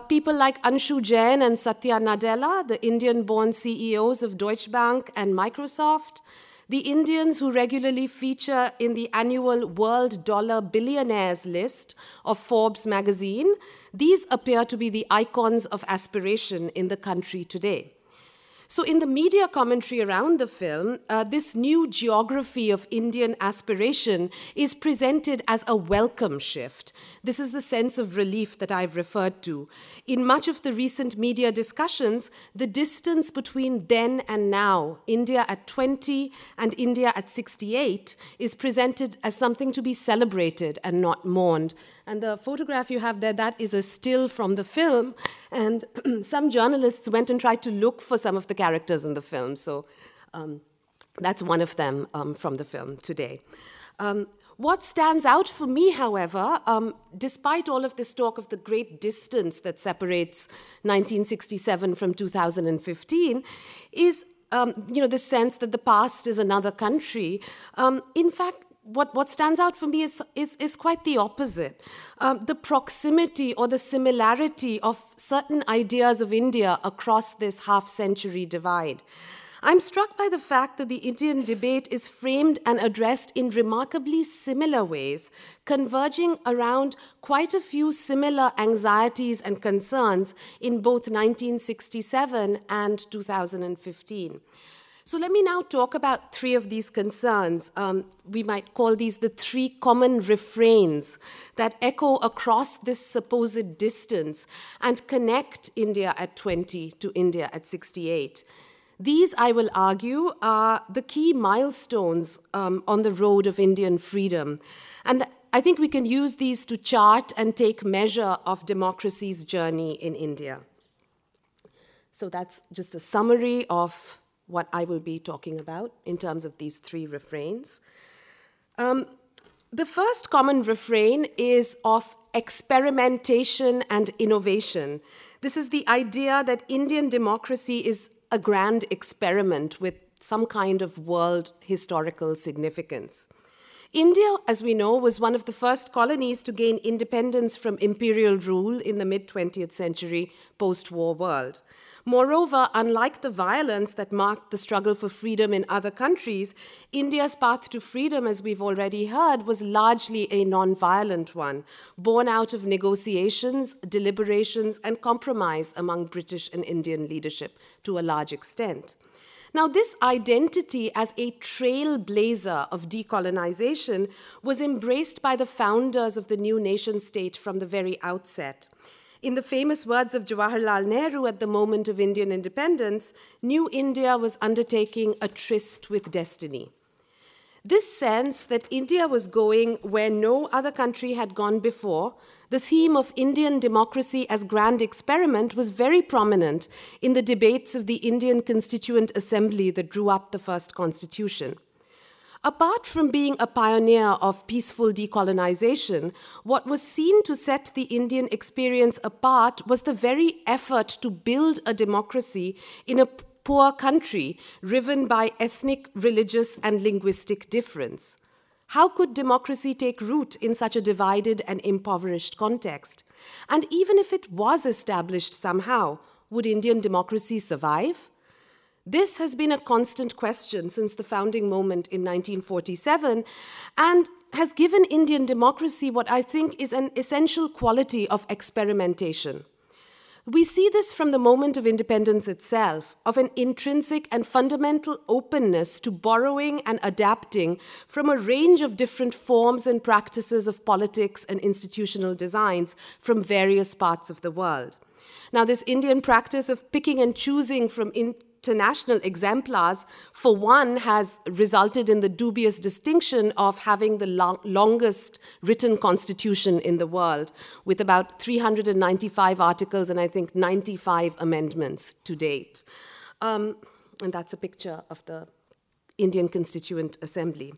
people like Anshu Jain and Satya Nadella, the Indian-born CEOs of Deutsche Bank and Microsoft, the Indians who regularly feature in the annual World Dollar Billionaires list of Forbes magazine, these appear to be the icons of aspiration in the country today. So in the media commentary around the film, this new geography of Indian aspiration is presented as a welcome shift. This is the sense of relief that I've referred to. In much of the recent media discussions, the distance between then and now, India at 20 and India at 68, is presented as something to be celebrated and not mourned. And the photograph you have there, that is a still from the film. And some journalists went and tried to look for some of the characters in the film. So that's one of them from the film today. What stands out for me, however, despite all of this talk of the great distance that separates 1967 from 2015, is this sense that the past is another country. In fact, what stands out for me is quite the opposite. The proximity or the similarity of certain ideas of India across this half-century divide. I'm struck by the fact that the Indian debate is framed and addressed in remarkably similar ways, converging around quite a few similar anxieties and concerns in both 1967 and 2015. So let me now talk about three of these concerns. We might call these the three common refrains that echo across this supposed distance and connect India at 20 to India at 68. These, I will argue, are the key milestones on the road of Indian freedom. And I think we can use these to chart and take measure of democracy's journey in India. So that's just a summary of what I will be talking about in terms of these three refrains. The first common refrain is of experimentation and innovation. This is the idea that Indian democracy is a grand experiment with some kind of world historical significance. India, as we know, was one of the first colonies to gain independence from imperial rule in the mid-20th century post-war world. Moreover, unlike the violence that marked the struggle for freedom in other countries, India's path to freedom, as we've already heard, was largely a non-violent one, born out of negotiations, deliberations, and compromise among British and Indian leadership to a large extent. Now, this identity as a trailblazer of decolonization was embraced by the founders of the new nation-state from the very outset. In the famous words of Jawaharlal Nehru at the moment of Indian independence, New India was undertaking a tryst with destiny. This sense that India was going where no other country had gone before, the theme of Indian democracy as grand experiment was very prominent in the debates of the Indian Constituent Assembly that drew up the first constitution. Apart from being a pioneer of peaceful decolonization, what was seen to set the Indian experience apart was the very effort to build a democracy in a poor country riven by ethnic, religious, and linguistic difference. How could democracy take root in such a divided and impoverished context? And even if it was established somehow, would Indian democracy survive? This has been a constant question since the founding moment in 1947 and has given Indian democracy what I think is an essential quality of experimentation. We see this from the moment of independence itself, of an intrinsic and fundamental openness to borrowing and adapting from a range of different forms and practices of politics and institutional designs from various parts of the world. Now, this Indian practice of picking and choosing from international exemplars, for one, has resulted in the dubious distinction of having the longest written constitution in the world, with about 395 articles and I think 95 amendments to date. And that's a picture of the Indian Constituent Assembly.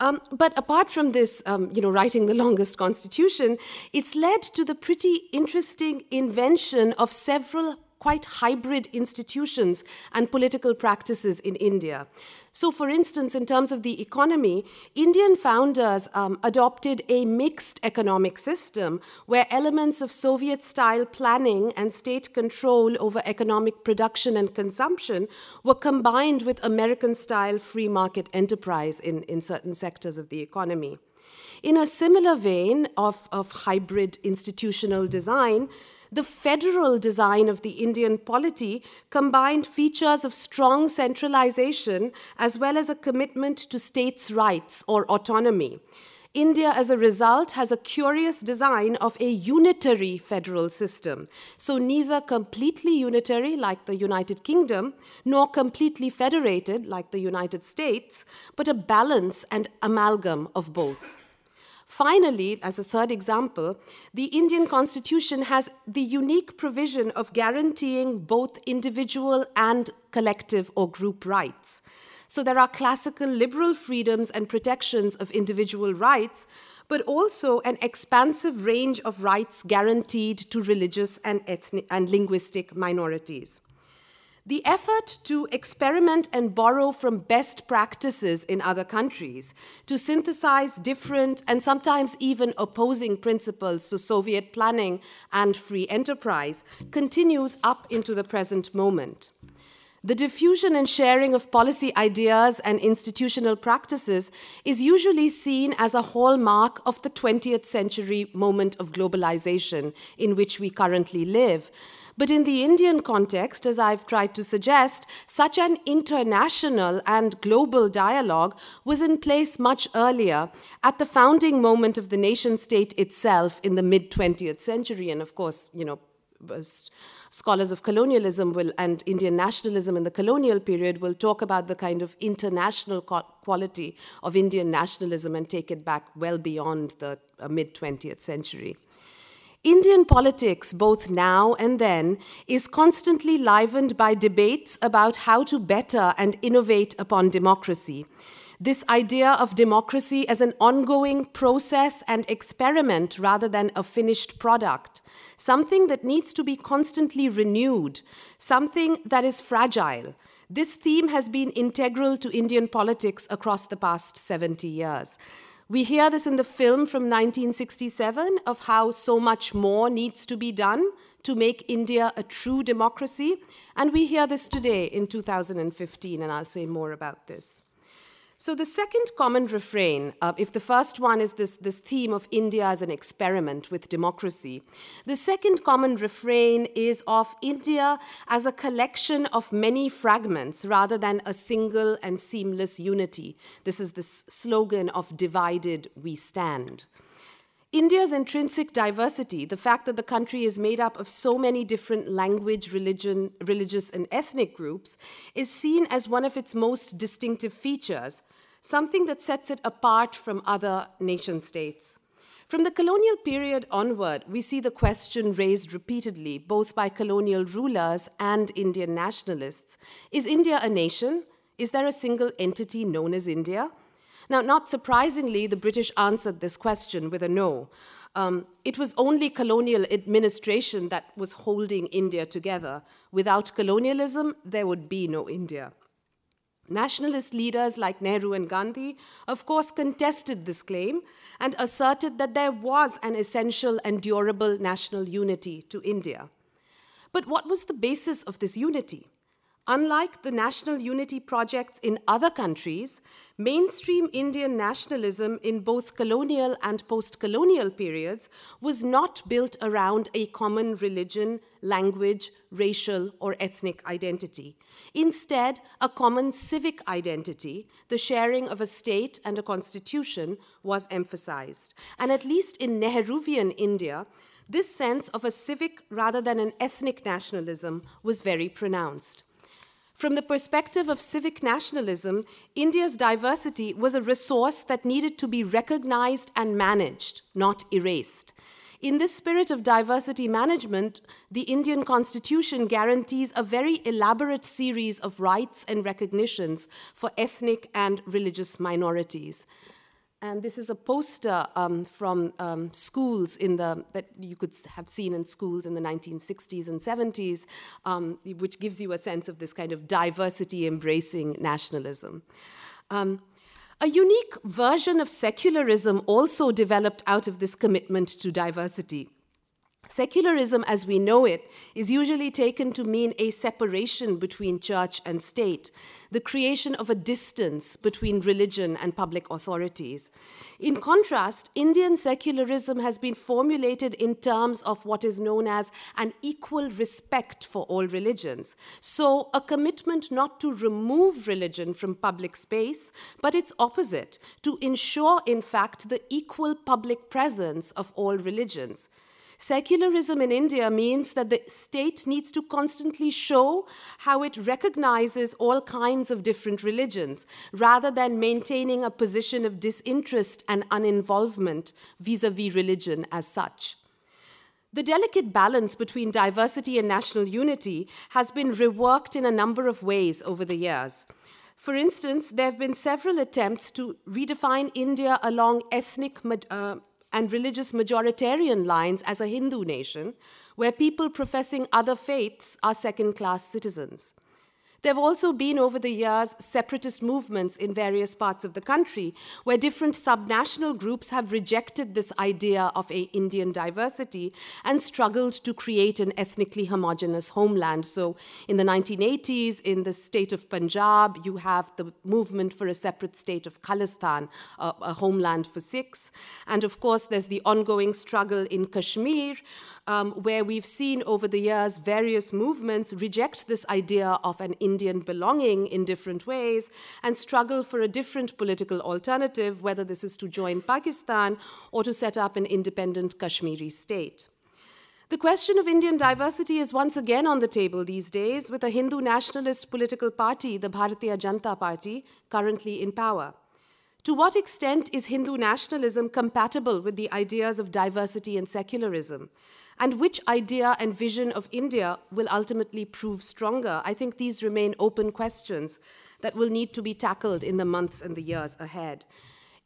But apart from this, writing the longest constitution, it's led to the pretty interesting invention of several quite hybrid institutions and political practices in India. So, for instance, in terms of the economy, Indian founders adopted a mixed economic system where elements of Soviet-style planning and state control over economic production and consumption were combined with American-style free market enterprise in certain sectors of the economy. In a similar vein of hybrid institutional design, the federal design of the Indian polity combined features of strong centralization as well as a commitment to states' rights or autonomy. India, as a result, has a curious design of a unitary federal system. So neither completely unitary, like the United Kingdom, nor completely federated, like the United States, but a balance and amalgam of both. Finally, as a third example, the Indian Constitution has the unique provision of guaranteeing both individual and collective or group rights. So there are classical liberal freedoms and protections of individual rights, but also an expansive range of rights guaranteed to religious and ethnic and linguistic minorities. The effort to experiment and borrow from best practices in other countries, to synthesize different and sometimes even opposing principles to Soviet planning and free enterprise, continues up into the present moment. The diffusion and sharing of policy ideas and institutional practices is usually seen as a hallmark of the 20th century moment of globalization in which we currently live. But in the Indian context, as I've tried to suggest, such an international and global dialogue was in place much earlier, at the founding moment of the nation-state itself in the mid-20th century. And of course, scholars of colonialism and Indian nationalism in the colonial period will talk about the kind of international quality of Indian nationalism and take it back well beyond the mid-20th century. Indian politics, both now and then, is constantly livened by debates about how to better and innovate upon democracy. This idea of democracy as an ongoing process and experiment rather than a finished product, something that needs to be constantly renewed, something that is fragile. This theme has been integral to Indian politics across the past 70 years. We hear this in the film from 1967 of how so much more needs to be done to make India a true democracy. And we hear this today in 2015, and I'll say more about this. So the second common refrain, if the first one is this theme of India as an experiment with democracy, the second common refrain is of India as a collection of many fragments rather than a single and seamless unity. This is the slogan of divided we stand. India's intrinsic diversity, the fact that the country is made up of so many different language, religious, and ethnic groups, is seen as one of its most distinctive features, something that sets it apart from other nation-states. From the colonial period onward, we see the question raised repeatedly, both by colonial rulers and Indian nationalists. Is India a nation? Is there a single entity known as India? Now, not surprisingly, the British answered this question with a no. It was only colonial administration that was holding India together. Without colonialism, there would be no India. Nationalist leaders like Nehru and Gandhi, of course, contested this claim and asserted that there was an essential and durable national unity to India. But what was the basis of this unity? Unlike the national unity projects in other countries, mainstream Indian nationalism in both colonial and post-colonial periods was not built around a common religion, language, racial, or ethnic identity. Instead, a common civic identity, the sharing of a state and a constitution, was emphasized. And at least in Nehruvian India, this sense of a civic rather than an ethnic nationalism was very pronounced. From the perspective of civic nationalism, India's diversity was a resource that needed to be recognized and managed, not erased. In this spirit of diversity management, the Indian Constitution guarantees a very elaborate series of rights and recognitions for ethnic and religious minorities. And this is a poster from schools that you could have seen in schools in the 1960s and 70s, which gives you a sense of this kind of diversity-embracing nationalism. A unique version of secularism also developed out of this commitment to diversity. Secularism, as we know it, is usually taken to mean a separation between church and state, the creation of a distance between religion and public authorities. In contrast, Indian secularism has been formulated in terms of what is known as an equal respect for all religions. So, a commitment not to remove religion from public space, but its opposite, to ensure, in fact, the equal public presence of all religions. Secularism in India means that the state needs to constantly show how it recognizes all kinds of different religions, rather than maintaining a position of disinterest and uninvolvement vis-à-vis religion as such. The delicate balance between diversity and national unity has been reworked in a number of ways over the years. For instance, there have been several attempts to redefine India along ethnic and religious majoritarian lines as a Hindu nation, where people professing other faiths are second-class citizens. There have also been, over the years, separatist movements in various parts of the country where different subnational groups have rejected this idea of an Indian diversity and struggled to create an ethnically homogeneous homeland. So in the 1980s, in the state of Punjab, you have the movement for a separate state of Khalistan, a homeland for Sikhs. And of course, there's the ongoing struggle in Kashmir, where we've seen over the years various movements reject this idea of an Indian belonging in different ways and struggle for a different political alternative, whether this is to join Pakistan or to set up an independent Kashmiri state. The question of Indian diversity is once again on the table these days with a Hindu nationalist political party, the Bharatiya Janata Party, currently in power. To what extent is Hindu nationalism compatible with the ideas of diversity and secularism? And which idea and vision of India will ultimately prove stronger? I think these remain open questions that will need to be tackled in the months and the years ahead.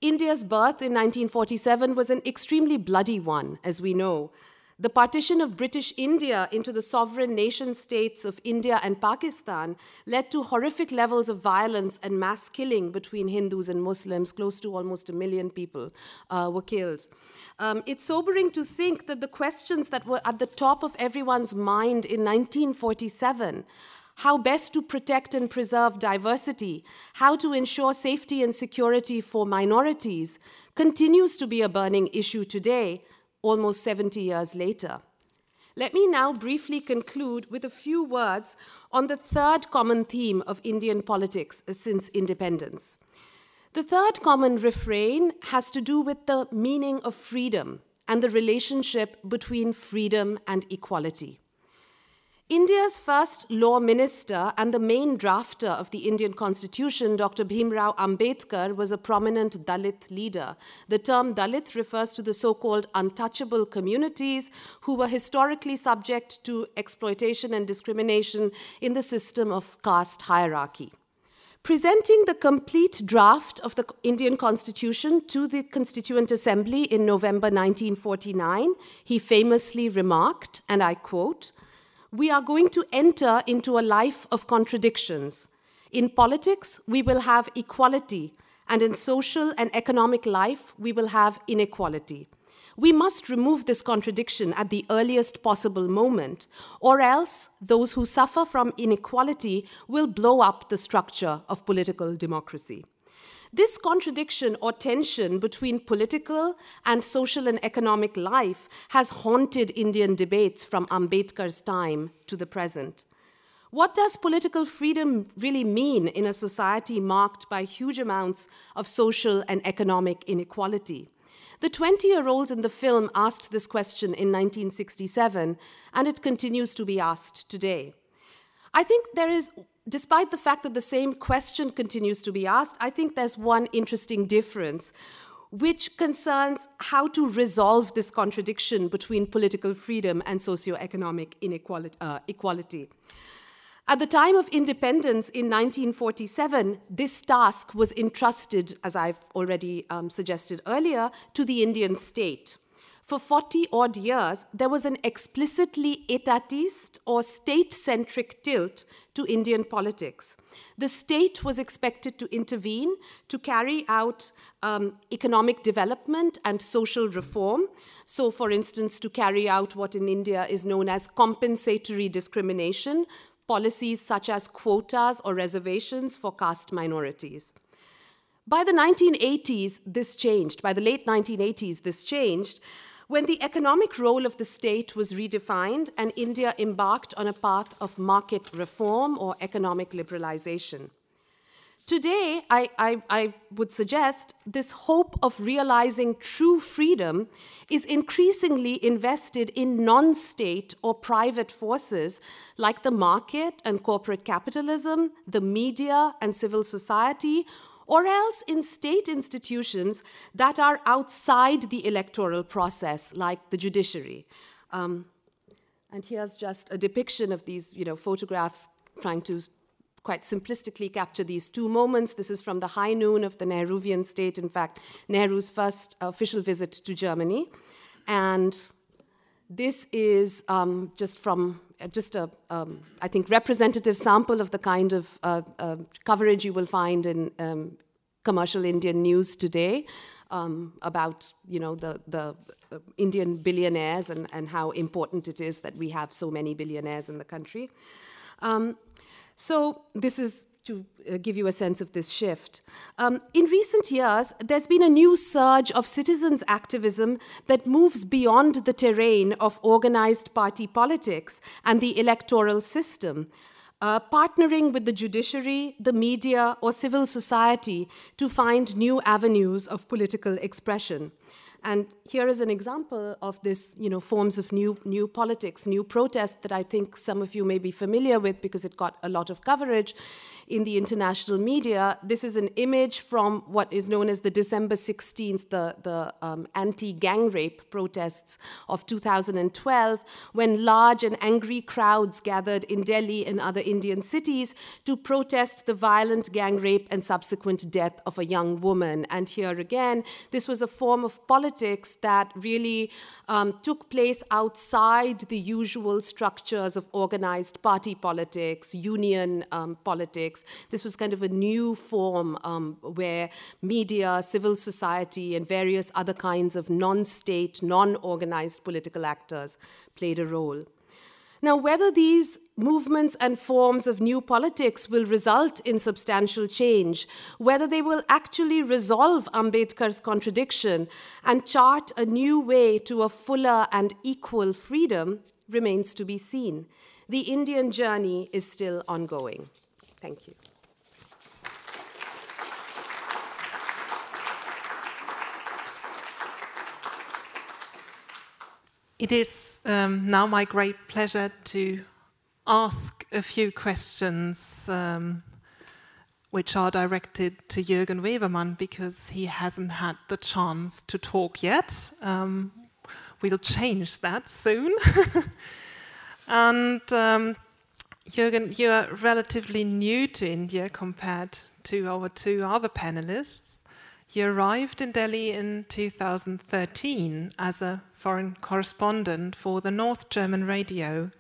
India's birth in 1947 was an extremely bloody one, as we know. The partition of British India into the sovereign nation-states of India and Pakistan led to horrific levels of violence and mass killing between Hindus and Muslims. Close to almost 1 million people were killed. It's sobering to think that the questions that were at the top of everyone's mind in 1947, how best to protect and preserve diversity, how to ensure safety and security for minorities, continues to be a burning issue today, almost 70 years later. Let me now briefly conclude with a few words on the third common theme of Indian politics since independence. The third common refrain has to do with the meaning of freedom and the relationship between freedom and equality. India's first law minister and the main drafter of the Indian Constitution, Dr. Bhimrao Ambedkar, was a prominent Dalit leader. The term Dalit refers to the so-called untouchable communities who were historically subject to exploitation and discrimination in the system of caste hierarchy. Presenting the complete draft of the Indian Constitution to the Constituent Assembly in November 1949, he famously remarked, and I quote, "We are going to enter into a life of contradictions. In politics, we will have equality, and in social and economic life, we will have inequality. We must remove this contradiction at the earliest possible moment, or else those who suffer from inequality will blow up the structure of political democracy." This contradiction or tension between political and social and economic life has haunted Indian debates from Ambedkar's time to the present. What does political freedom really mean in a society marked by huge amounts of social and economic inequality? The 20-year-olds in the film asked this question in 1967, and it continues to be asked today. I think there is, despite the fact that the same question continues to be asked, I think there's one interesting difference, which concerns how to resolve this contradiction between political freedom and socioeconomic equality. At the time of independence in 1947, this task was entrusted, as I've already suggested earlier, to the Indian state. For 40-odd years, there was an explicitly etatist or state-centric tilt to Indian politics. The state was expected to intervene to carry out economic development and social reform. So, for instance, to carry out what in India is known as compensatory discrimination, policies such as quotas or reservations for caste minorities. By the 1980s, this changed. By the late 1980s, this changed when the economic role of the state was redefined and India embarked on a path of market reform or economic liberalization. Today, I would suggest this hope of realizing true freedom is increasingly invested in non-state or private forces like the market and corporate capitalism, the media and civil society, or else in state institutions that are outside the electoral process, like the judiciary. And here's just a depiction of these photographs trying to quite simplistically capture these two moments. This is from the high noon of the Nehruvian state, in fact, Nehru's first official visit to Germany. And this is just from just a, I think, representative sample of the kind of coverage you will find in commercial Indian news today about, the Indian billionaires and how important it is that we have so many billionaires in the country. So this is to give you a sense of this shift. In recent years, there's been a new surge of citizens' activism that moves beyond the terrain of organized party politics and the electoral system, partnering with the judiciary, the media, or civil society to find new avenues of political expression. And here is an example of this, forms of new politics, new protest that I think some of you may be familiar with because it got a lot of coverage in the international media. This is an image from what is known as the December 16th, the anti-gang rape protests of 2012, when large and angry crowds gathered in Delhi and other Indian cities to protest the violent gang rape and subsequent death of a young woman. And here again, this was a form of politics that really took place outside the usual structures of organized party politics, union politics. This was kind of a new form where media, civil society, and various other kinds of non-state, non-organized political actors played a role. Now, whether these movements and forms of new politics will result in substantial change, whether they will actually resolve Ambedkar's contradiction and chart a new way to a fuller and equal freedom, remains to be seen. The Indian journey is still ongoing. Thank you. It is now my great pleasure to ask a few questions which are directed to Jürgen Webermann because he hasn't had the chance to talk yet. We'll change that soon. And Jürgen, you're relatively new to India compared to our two other panelists. You arrived in Delhi in 2013 as a foreign correspondent for the North German Radio.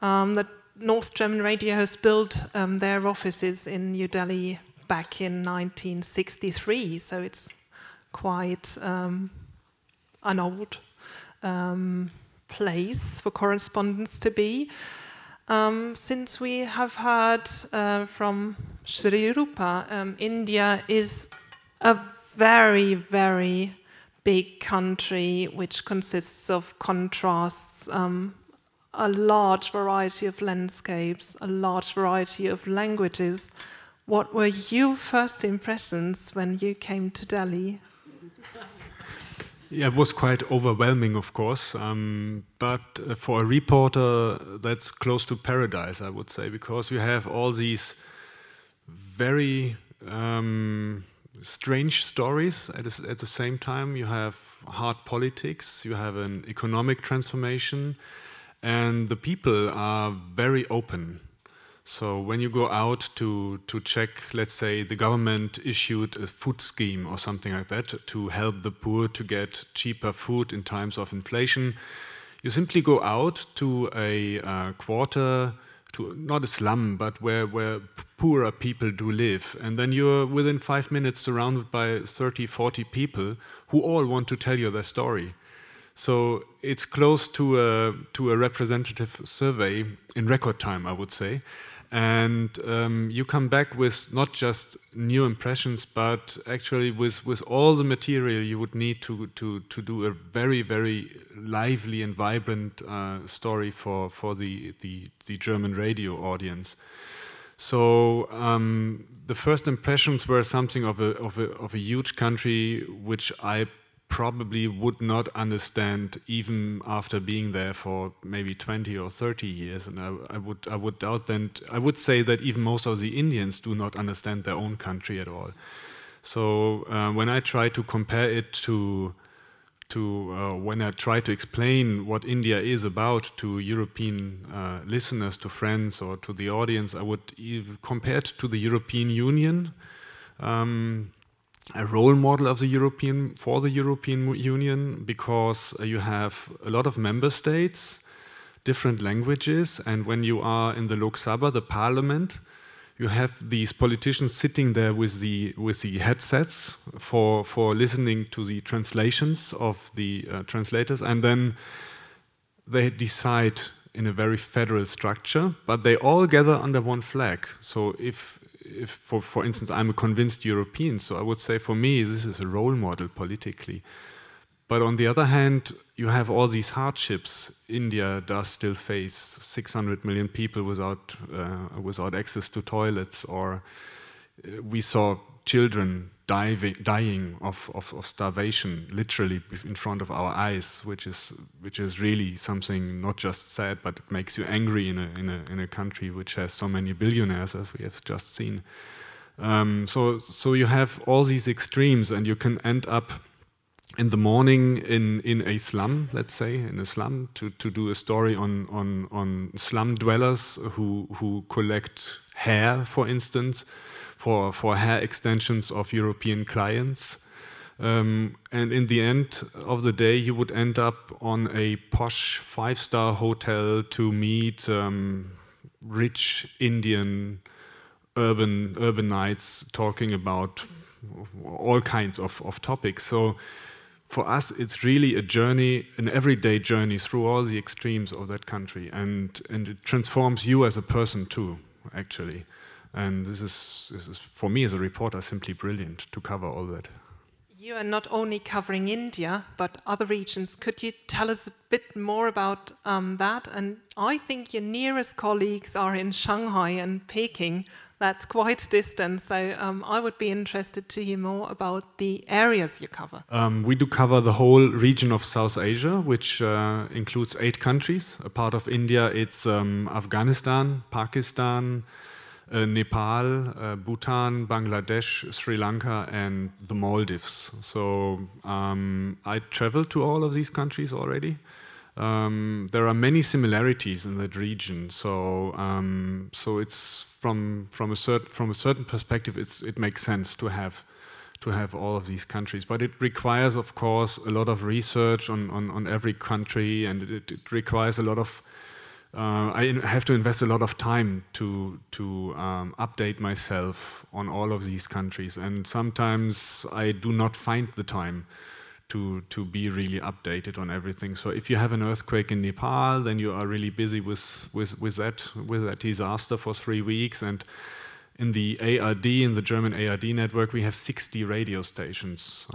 The North German Radio has built their offices in New Delhi back in 1963, so it's quite an old place for correspondents to be. Since we have heard from Srirupa, India is a very, very big country which consists of contrasts, a large variety of landscapes, a large variety of languages. What were your first impressions when you came to Delhi? Yeah, it was quite overwhelming, of course, but for a reporter, that's close to paradise, I would say, because you have all these very strange stories at the same time. You have hard politics, you have an economic transformation, and the people are very open. So when you go out to check, let's say the government issued a food scheme or something like that to help the poor to get cheaper food in times of inflation, you simply go out to a quarter, to not a slum, but where poorer people do live. And then you're within 5 minutes surrounded by 30, 40 people who all want to tell you their story. So it's close to a representative survey in record time, I would say. And you come back with not just new impressions, but actually with all the material you would need to do a very, very lively and vibrant story for the German radio audience. So the first impressions were something of a huge country, which I probably would not understand even after being there for maybe 20 or 30 years, and I would doubt that. I would say that even most of the Indians do not understand their own country at all. So when I try to compare it to when I try to explain what India is about to European listeners, to friends, or to the audience, I would compare it to the European Union. A role model of the European Union, because you have a lot of member states, different languages, and when you are in the Lok Sabha, the parliament, you have these politicians sitting there with the headsets for listening to the translations of the translators, and then they decide in a very federal structure, but they all gather under one flag. So if for instance, I'm a convinced European, so I would say for me this is a role model politically. But on the other hand, you have all these hardships India does still face. 600 million people without access to toilets, or we saw children dying of starvation, literally in front of our eyes, which is really something not just sad, but it makes you angry in a country which has so many billionaires, as we have just seen. So you have all these extremes, and you can end up in the morning in a slum, let's say, in a slum, to do a story on slum dwellers who collect hair, for instance, for hair extensions of European clients. And in the end of the day, you would end up on a posh 5-star hotel to meet rich Indian urbanites talking about all kinds of topics. So for us, it's really a journey, an everyday journey through all the extremes of that country, and it transforms you as a person too, actually. And this is for me as a reporter simply brilliant to cover all that. You are not only covering India, but other regions. Could you tell us a bit more about that? And I think your nearest colleagues are in Shanghai and Peking. That's quite distant, so I would be interested to hear more about the areas you cover. We do cover the whole region of South Asia, which includes 8 countries. A part of India, it's Afghanistan, Pakistan, Nepal, Bhutan, Bangladesh, Sri Lanka, and the Maldives. So I traveled to all of these countries already. There are many similarities in that region. So it's from a certain perspective, it makes sense to have all of these countries. But it requires, of course, a lot of research on every country, and it requires a lot of. I have to invest a lot of time to update myself on all of these countries, and sometimes I do not find the time to be really updated on everything. So if you have an earthquake in Nepal, then you are really busy with that disaster for 3 weeks. And in the ARD, in the German ARD network, we have 60 radio stations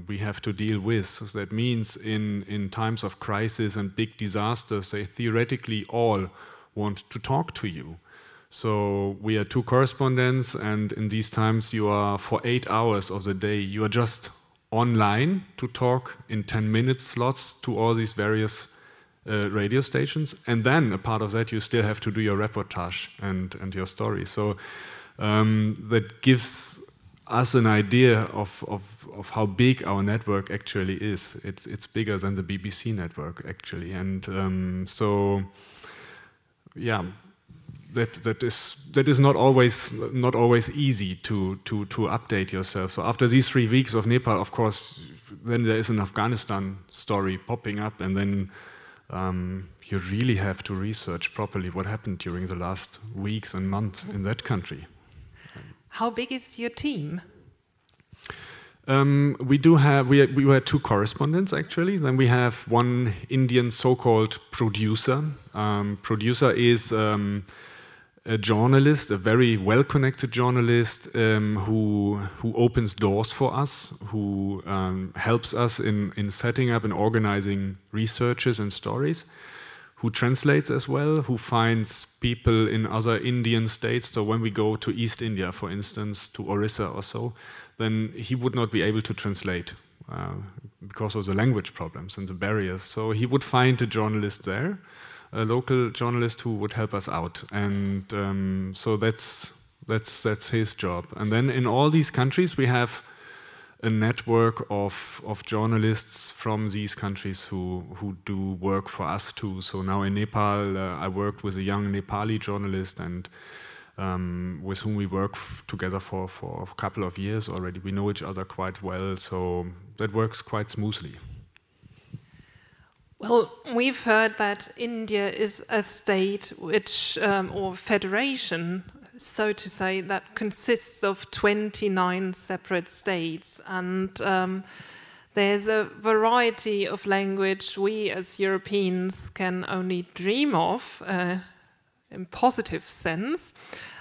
we have to deal with. So that means in times of crisis and big disasters, they theoretically all want to talk to you. So we are 2 correspondents, and in these times you are, for 8 hours of the day, you are just online to talk in 10-minute slots to all these various radio stations. And then a part of that, you still have to do your reportage and your story. So that gives us an idea of how big our network actually is. It's bigger than the BBC network, actually. And so, yeah, that is not always easy to update yourself. So after these 3 weeks of Nepal, of course, then there is an Afghanistan story popping up, and then you really have to research properly what happened during the last weeks and months in that country. How big is your team? We were 2 correspondents, actually. Then we have one Indian so-called producer. Producer is a journalist, a very well-connected journalist who opens doors for us, who helps us in setting up and organizing researches and stories, who translates as well, who finds people in other Indian states. So when we go to East India, for instance, to Orissa or so, then he would not be able to translate because of the language problems and the barriers. So he would find a journalist there, a local journalist who would help us out. And so that's his job. And then in all these countries, we have a network of journalists from these countries who do work for us too. So now in Nepal, I worked with a young Nepali journalist, and with whom we work together for a couple of years already. We know each other quite well, so that works quite smoothly. Well, we've heard that India is a state which, or federation, so to say, that consists of 29 separate states, and there's a variety of language we as Europeans can only dream of, in positive sense.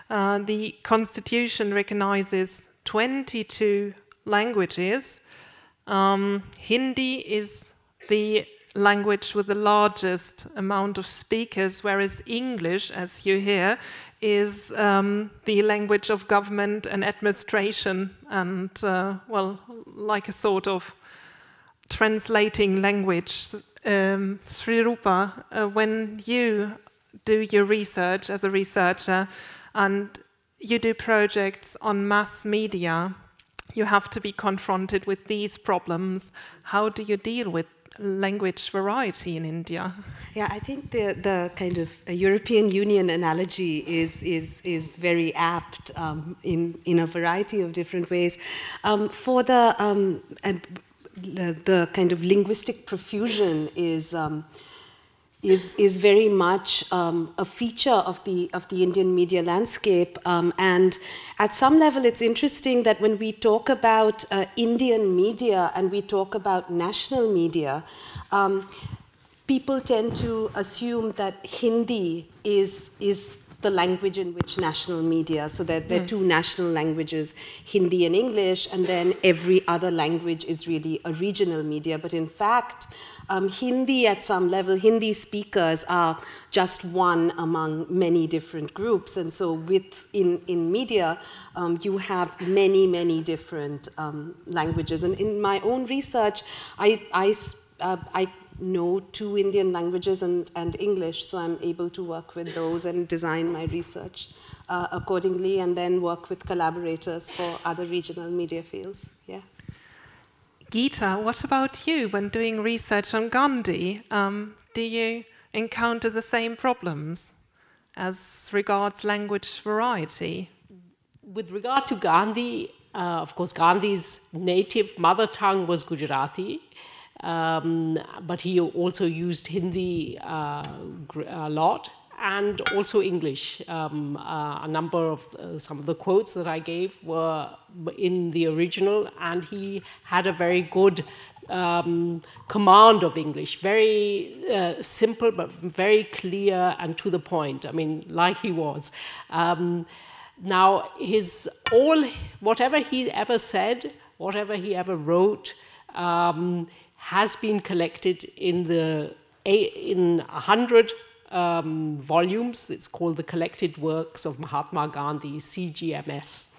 The Constitution recognizes 22 languages. Hindi is the language with the largest amount of speakers, whereas English, as you hear, is the language of government and administration, and well, like a sort of translating language. Srirupa, when you do your research as a researcher and you do projects on mass media, you have to be confronted with these problems. How do you deal with language variety in India? Yeah, I think the kind of European Union analogy is very apt in a variety of different ways. For the kind of linguistic profusion is very much a feature of the Indian media landscape, and at some level it's interesting that when we talk about Indian media and we talk about national media, people tend to assume that Hindi is the language in which national media, so that there are two national languages, Hindi and English, and then every other language is really a regional media. But in fact, Hindi at some level, Hindi speakers are just one among many different groups. And so in media, you have many different languages. And in my own research, I know 2 Indian languages and English, so I'm able to work with those and design my research accordingly, and then work with collaborators for other regional media fields. Yeah. Gita, what about you when doing research on Gandhi? Do you encounter the same problems as regards language variety? With regard to Gandhi, of course, Gandhi's native mother tongue was Gujarati, but he also used Hindi a lot, and also English. A number of some of the quotes that I gave were in the original, and he had a very good command of English, very simple but very clear and to the point. I mean, like he was. Now, whatever he ever said, whatever he ever wrote, has been collected in 100 volumes. It's called The Collected Works of Mahatma Gandhi, CGMS.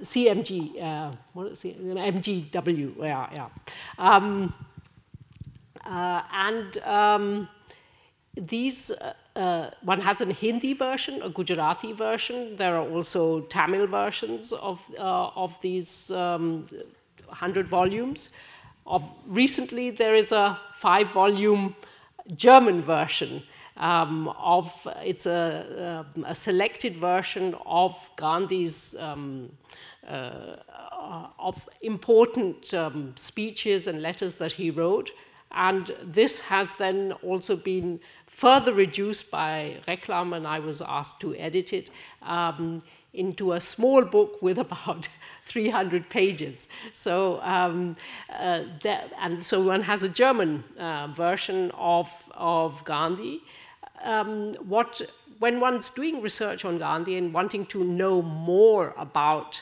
CMG, what is it? MGW, yeah. These, one has a Hindi version, a Gujarati version. There are also Tamil versions of these 100 volumes. Recently, there is a 5-volume German version it's a selected version of Gandhi's of important speeches and letters that he wrote, and this has then also been further reduced by Reklam, and I was asked to edit it into a small book with about 300 pages. So, so one has a German version of Gandhi. When one's doing research on Gandhi and wanting to know more about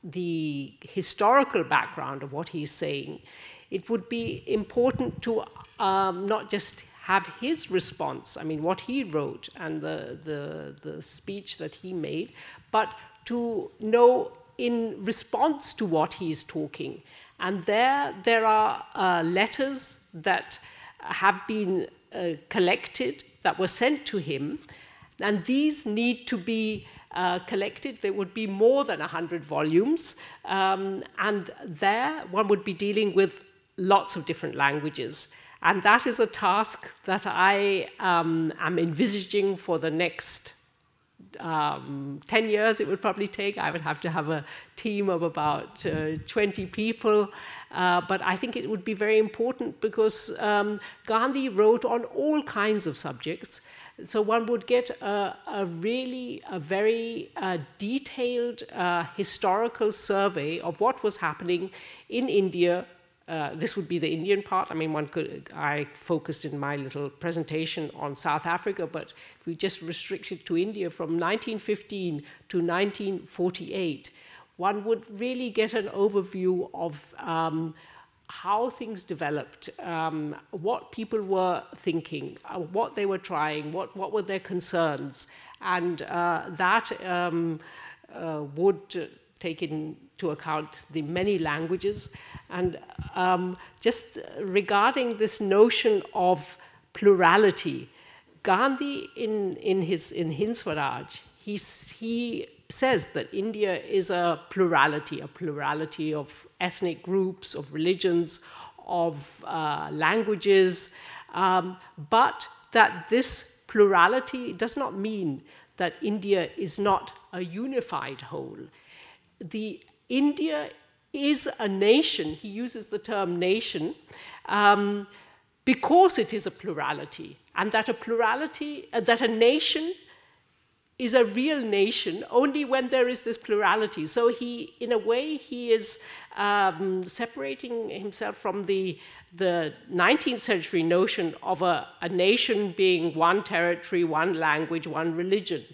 the historical background of what he's saying, it would be important to not just have his response, I mean, what he wrote and the speech that he made, but to know in response to what he's talking. And there are letters that have been collected that were sent to him, and these need to be collected. There would be more than 100 volumes, and there one would be dealing with lots of different languages. And that is a task that I am envisaging for the next 10 years it would probably take. I would have to have a team of about 20 people. But I think it would be very important because Gandhi wrote on all kinds of subjects. So one would get a very detailed historical survey of what was happening in India. This would be the Indian part. I mean, I focused in my little presentation on South Africa, but if we just restrict it to India from 1915 to 1948, one would really get an overview of how things developed, what people were thinking, what they were trying, what were their concerns, and that would take into account the many languages. And just regarding this notion of plurality, Gandhi in Hind Swaraj, he says that India is a plurality of ethnic groups, of religions, of languages, but that this plurality does not mean that India is not a unified whole. India is a nation, he uses the term nation, because it is a plurality, and that a nation is a real nation only when there is this plurality. So in a way, he is separating himself from the 19th century notion of a nation being one territory, one language, one religion.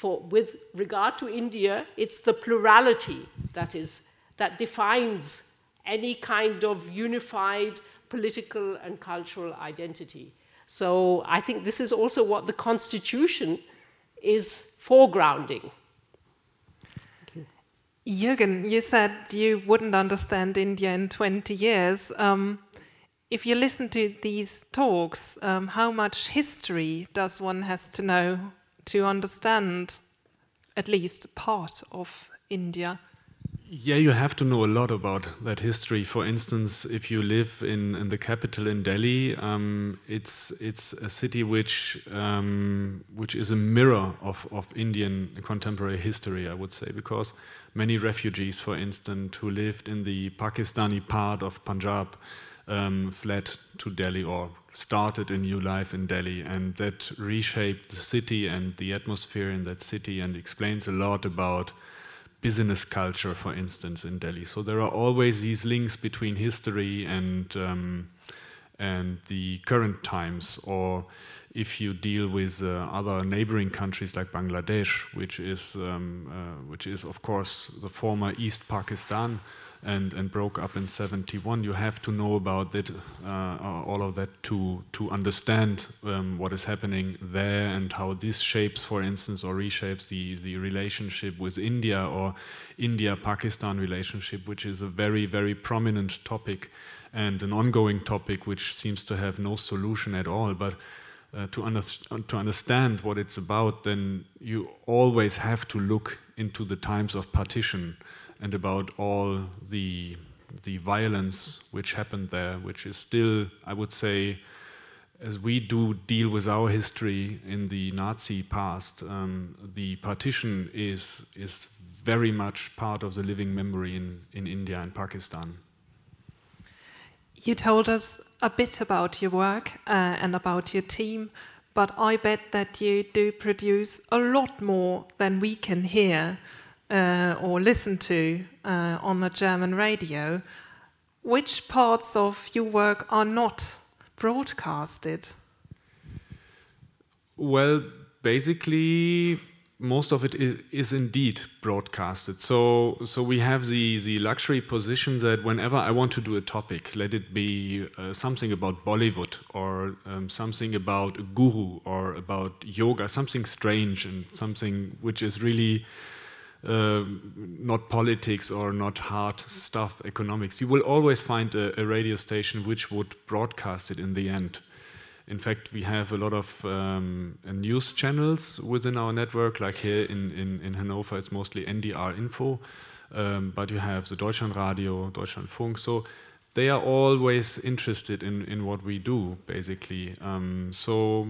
With regard to India, it's the plurality that defines any kind of unified political and cultural identity. So I think this is also what the Constitution is foregrounding. Jürgen, you said you wouldn't understand India in 20 years. If you listen to these talks, how much history does one have to know to understand at least part of India? Yeah, you have to know a lot about that history. For instance, if you live in the capital in Delhi, it's a city which is a mirror of Indian contemporary history, I would say, because many refugees, for instance, who lived in the Pakistani part of Punjab fled to Delhi or started a new life in Delhi, and that reshaped the city and the atmosphere in that city, and explains a lot about business culture, for instance, in Delhi. So there are always these links between history and the current times. Or if you deal with other neighboring countries like Bangladesh, which is of course the former East Pakistan, and broke up in 71, you have to know about that, all of that to understand what is happening there and how this shapes, for instance, or reshapes the relationship with India, or India-Pakistan relationship, which is a very, very prominent topic and an ongoing topic which seems to have no solution at all. But to understand what it's about, then you always have to look into the times of partition and about all the violence which happened there, which is still, I would say, as we do deal with our history in the Nazi past, the partition is very much part of the living memory in India and Pakistan. You told us a bit about your work and about your team, but I bet that you do produce a lot more than we can hear or listen to on the German radio. Which parts of your work are not broadcasted? Well, basically, most of it is indeed broadcasted. So we have the luxury position that whenever I want to do a topic, let it be something about Bollywood, or something about a guru, or about yoga, something strange and something which is really not politics or not hard stuff, economics, you will always find a radio station which would broadcast it in the end. In fact, we have a lot of news channels within our network, like here in Hannover, it's mostly NDR Info, but you have the Deutschlandradio, Deutschlandfunk, so they are always interested in what we do, basically. So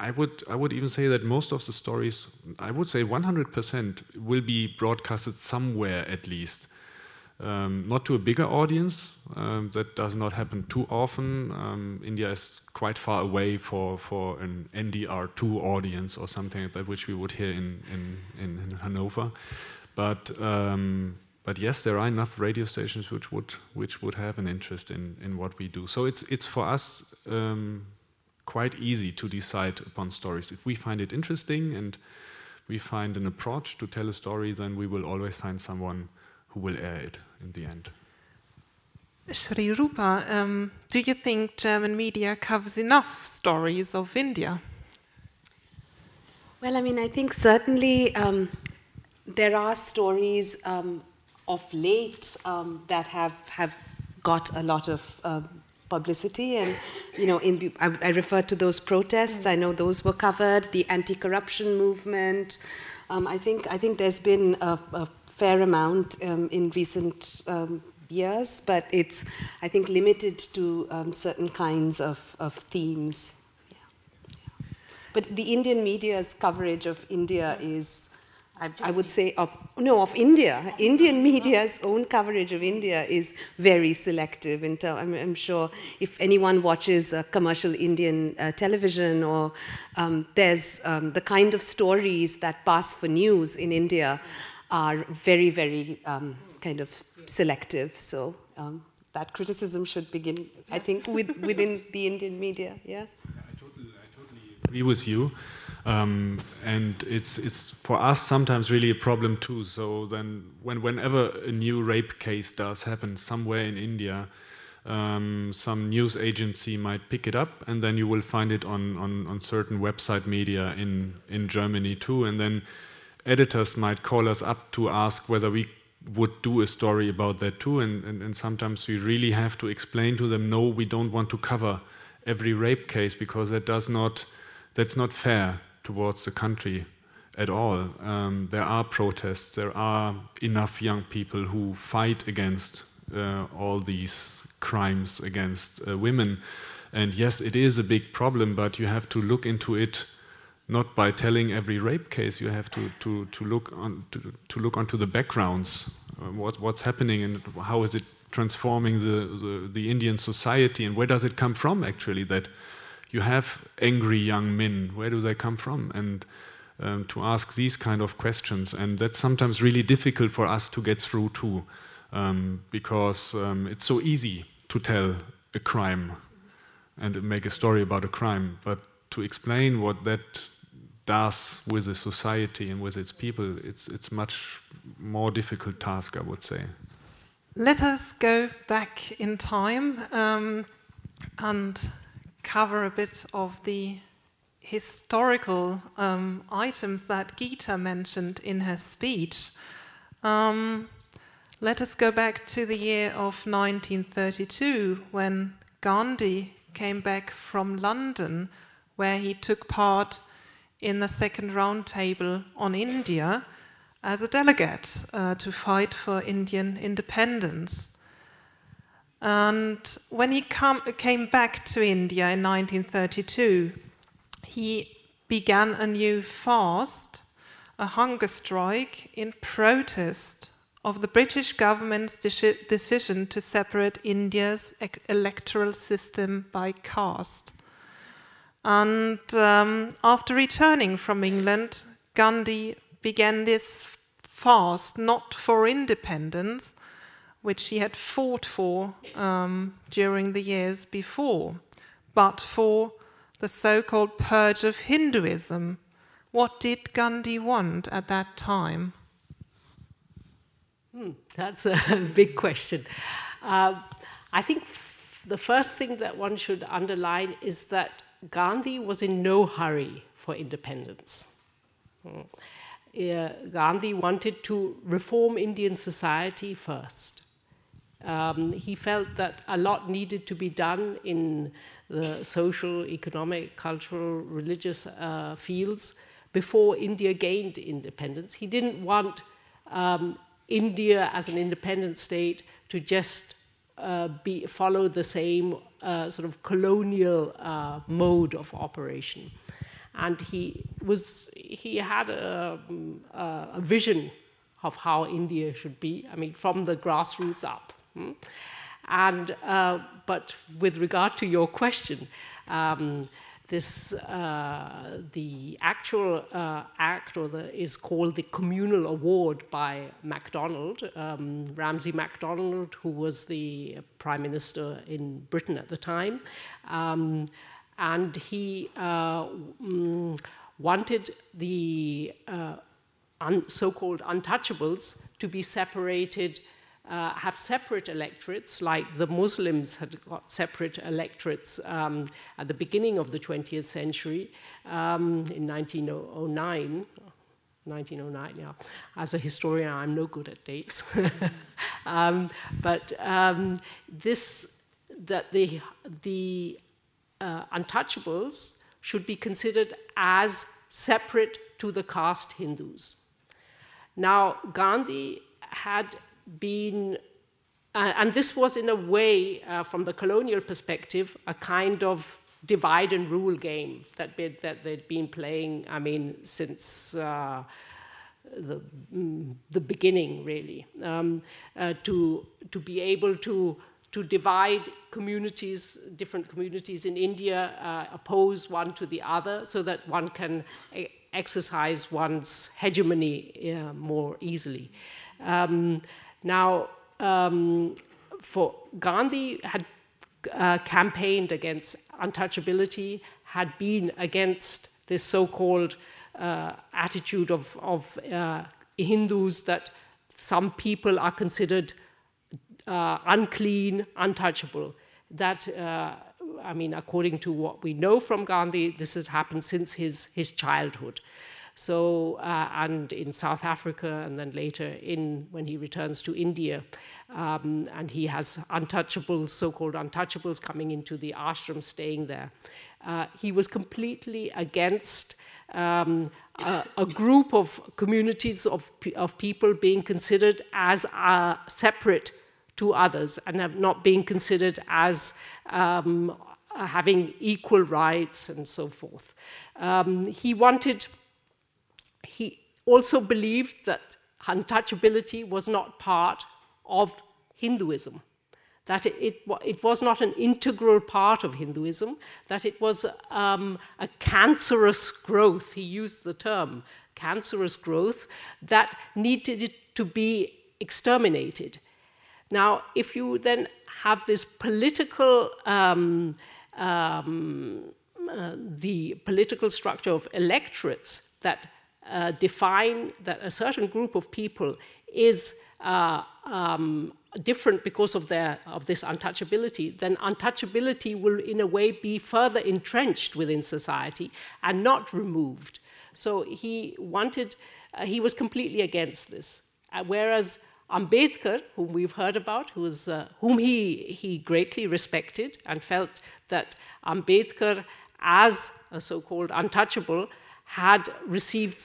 I would even say that most of the stories, I would say 100%, will be broadcasted somewhere at least. Not to a bigger audience, that does not happen too often. India is quite far away for an NDR2 audience or something like that, which we would hear in Hanover. But yes, there are enough radio stations which would have an interest in what we do. So it's for us quite easy to decide upon stories. If we find it interesting and we find an approach to tell a story, then we will always find someone who will air it in the end. Srirupa, do you think German media covers enough stories of India? Well, I mean, I think certainly there are stories of late that have got a lot of publicity, and I referred to those protests. I know those were covered. The anti-corruption movement. I think there's been a fair amount in recent years, but it's, I think, limited to certain kinds of themes. Yeah. But the Indian media's coverage of India is, I would say, of India. Indian media's own coverage of India is very selective. I'm sure if anyone watches commercial Indian television, or there's the kind of stories that pass for news in India are very, very kind of selective. So that criticism should begin, I think, within the Indian media. Yeah. I totally agree with you. And it's for us sometimes really a problem too. So then whenever a new rape case does happen somewhere in India, some news agency might pick it up, and then you will find it on certain website media in Germany too. And then editors might call us up to ask whether we would do a story about that too. And sometimes we really have to explain to them, no, we don't want to cover every rape case, because that's not fair towards the country at all. There are protests, there are enough young people who fight against all these crimes against women. And yes, it is a big problem, but you have to look into it not by telling every rape case. You have to look onto the backgrounds, what's happening and how is it transforming the Indian society, and where does it come from actually that you have angry young men, where do they come from? And to ask these kind of questions, and that's sometimes really difficult for us to get through too, because it's so easy to tell a crime and make a story about a crime, but to explain what that does with a society and with its people, it's much more difficult task, I would say. Let us go back in time and cover a bit of the historical items that Gita mentioned in her speech. Let us go back to the year of 1932, when Gandhi came back from London, where he took part in the second roundtable on India as a delegate to fight for Indian independence. And when he came back to India in 1932, he began a new fast, a hunger strike, in protest of the British government's decision to separate India's electoral system by caste. And after returning from England, Gandhi began this fast not for independence, which he had fought for during the years before, but for the so-called purge of Hinduism. What did Gandhi want at that time? That's a big question. I think the first thing that one should underline is that Gandhi was in no hurry for independence. Gandhi wanted to reform Indian society first. He felt that a lot needed to be done in the social, economic, cultural, religious fields before India gained independence. He didn't want India as an independent state to just follow the same sort of colonial mode of operation. And he had a vision of how India should be, I mean, from the grassroots up. And, but with regard to your question, the actual act is called the Communal Award by MacDonald, Ramsay MacDonald, who was the Prime Minister in Britain at the time. And he wanted the so-called untouchables to be separated, have separate electorates, like the Muslims had got separate electorates at the beginning of the 20th century in 1909. 1909, yeah. As a historian, I'm no good at dates. That the untouchables should be considered as separate to the caste Hindus. Now, Gandhi had been, and this was in a way, from the colonial perspective, a kind of divide and rule game that they'd been playing, I mean, since the beginning, really, to be able to divide communities, different communities in India, oppose one to the other, so that one can exercise one's hegemony more easily. Now, for Gandhi had campaigned against untouchability, had been against this so-called attitude of Hindus that some people are considered unclean, untouchable. That, I mean, according to what we know from Gandhi, this has happened since his childhood. So, and in South Africa, and then later when he returns to India, and he has untouchables, so-called untouchables, coming into the ashram, staying there. He was completely against a group of communities of people being considered as separate to others, and have not being considered as having equal rights and so forth. He also believed that untouchability was not part of Hinduism, that it was not an integral part of Hinduism, that it was a cancerous growth, he used the term, cancerous growth, that needed to be exterminated. Now, if you then have this political, the political structure of electorates that define that a certain group of people is different because of this untouchability, then untouchability will in a way be further entrenched within society and not removed. So he was completely against this. Whereas Ambedkar, whom we've heard about, whom he greatly respected and felt that Ambedkar, as a so-called untouchable, had received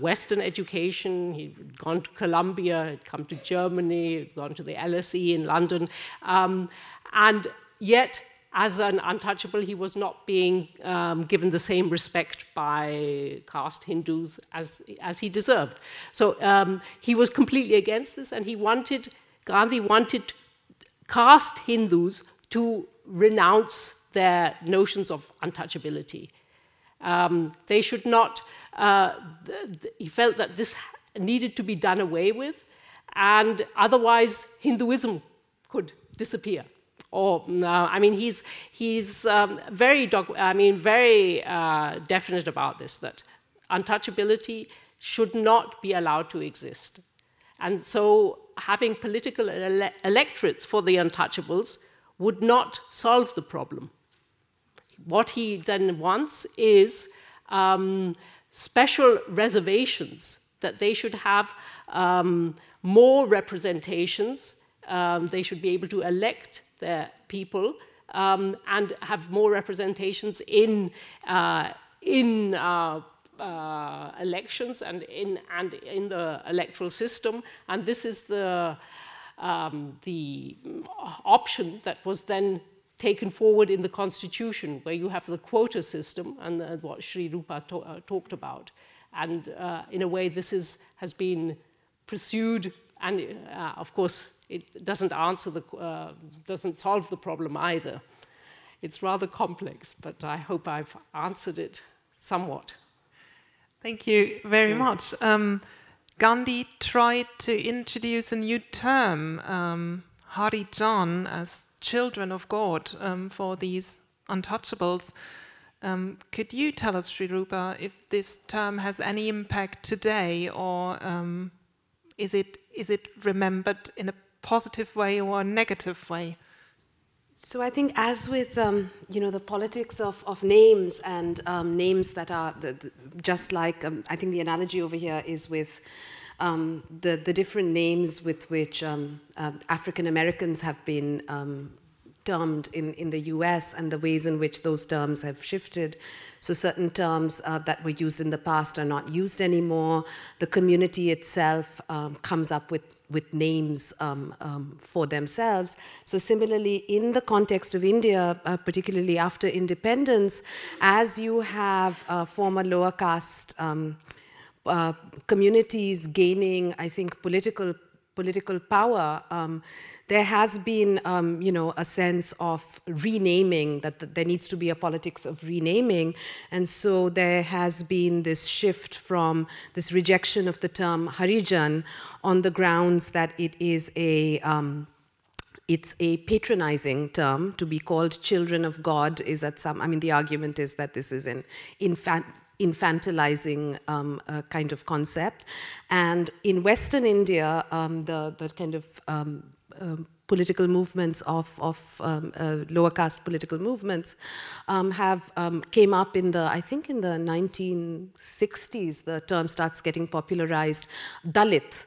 Western education. He'd gone to Columbia, he'd come to Germany, he'd gone to the LSE in London, and yet, as an untouchable, he was not being given the same respect by caste Hindus as he deserved. So he was completely against this, and Gandhi wanted caste Hindus to renounce their notions of untouchability. They should not, he felt that this needed to be done away with, and otherwise Hinduism could disappear. Or, I mean, he's very definite about this, that untouchability should not be allowed to exist. And so having political electorates for the untouchables would not solve the problem. What he then wants is special reservations, that they should have more representations, they should be able to elect their people and have more representations in elections and in the electoral system. And this is the option that was then taken forward in the constitution, where you have the quota system and what Srirupa talked about. And in a way, this has been pursued, and of course, it doesn't doesn't solve the problem either. It's rather complex, but I hope I've answered it somewhat. Thank you very much. Gandhi tried to introduce a new term, Harijan, as children of God, for these untouchables. Could you tell us, Srirupa, if this term has any impact today, or is it remembered in a positive way or a negative way? So I think, as with the politics of names and names that are just like I think the analogy over here is with the different names with which African Americans have been termed in the US, and the ways in which those terms have shifted. So certain terms that were used in the past are not used anymore. The community itself comes up with names for themselves. So similarly, in the context of India, particularly after independence, as you have former lower caste communities gaining, I think, political power, there has been, a sense of renaming, that there needs to be a politics of renaming. And so there has been this shift from this rejection of the term Harijan on the grounds that it is it's a patronizing term. To be called children of God is the argument is that this is an infantilizing kind of concept. And in Western India, the kind of political movements of lower caste political movements have came up in the 1960s. The term starts getting popularized, Dalit,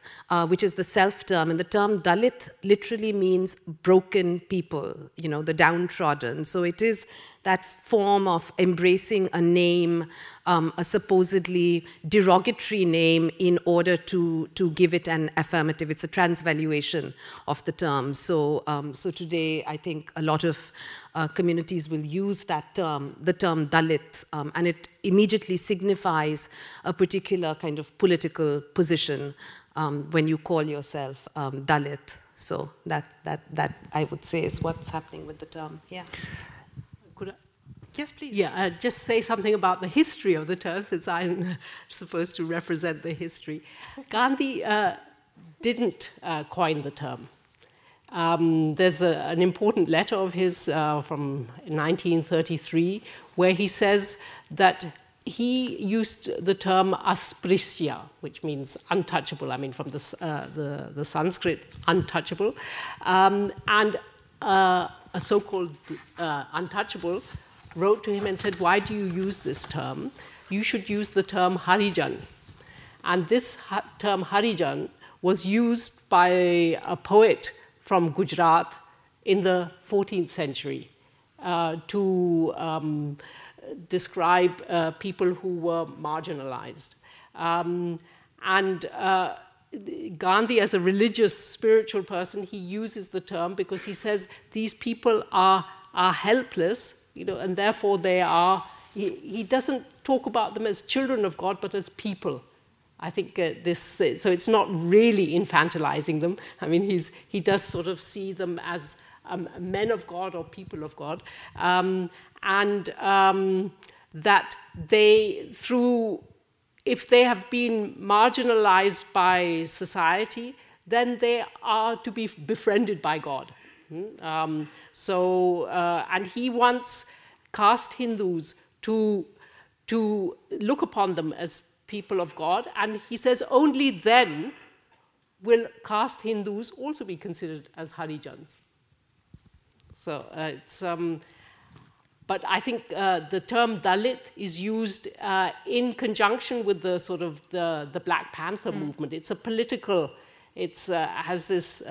which is the self term, and the term Dalit literally means broken people, the downtrodden. So it is that form of embracing a name, a supposedly derogatory name, in order to give it an affirmative. It's a transvaluation of the term. So today, I think a lot of communities will use that term, the term Dalit, and it immediately signifies a particular kind of political position when you call yourself Dalit. So that I would say is what's happening with the term. Yeah. Yes, please. Yeah, just say something about the history of the term, since I'm supposed to represent the history. Gandhi didn't coin the term. There's an important letter of his from 1933 where he says that he used the term asprishya, which means untouchable, from the Sanskrit untouchable, and a so-called untouchable wrote to him and said, why do you use this term? You should use the term Harijan. And this term Harijan was used by a poet from Gujarat in the 14th century to describe people who were marginalized. Gandhi, as a religious, spiritual person, he uses the term because he says these people are helpless, and therefore they are, he doesn't talk about them as children of God, but as people. I think so it's not really infantilizing them. He does sort of see them as men of God or people of God. That they, if they have been marginalized by society, then they are to be befriended by God. And he wants caste Hindus to look upon them as people of God, and he says only then will caste Hindus also be considered as Harijans. So but I think the term Dalit is used in conjunction with the sort of the Black Panther movement. It's a political. Has this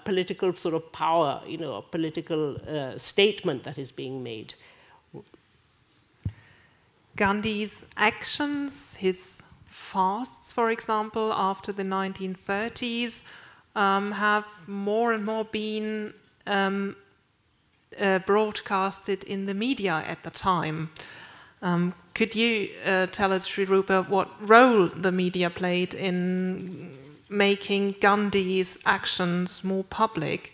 political sort of power, a political statement that is being made. Gandhi's actions, his fasts, for example, after the 1930s, have more and more been broadcasted in the media at the time. Could you tell us, Srirupa, what role the media played in making Gandhi's actions more public?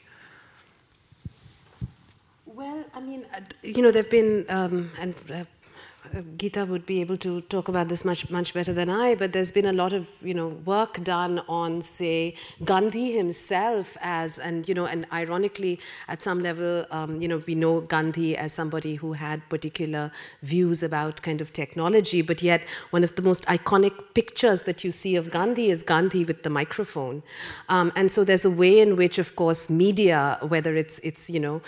Well, I mean, you know, there have been, Gita would be able to talk about this much better than I, but there's been a lot of, you know, work done on, say, Gandhi himself as, and, you know, and ironically, at some level, you know, we know Gandhi as somebody who had particular views about kind of technology, but yet one of the most iconic pictures that you see of Gandhi is Gandhi with the microphone. And so there's a way in which, of course, media, whether it's you know,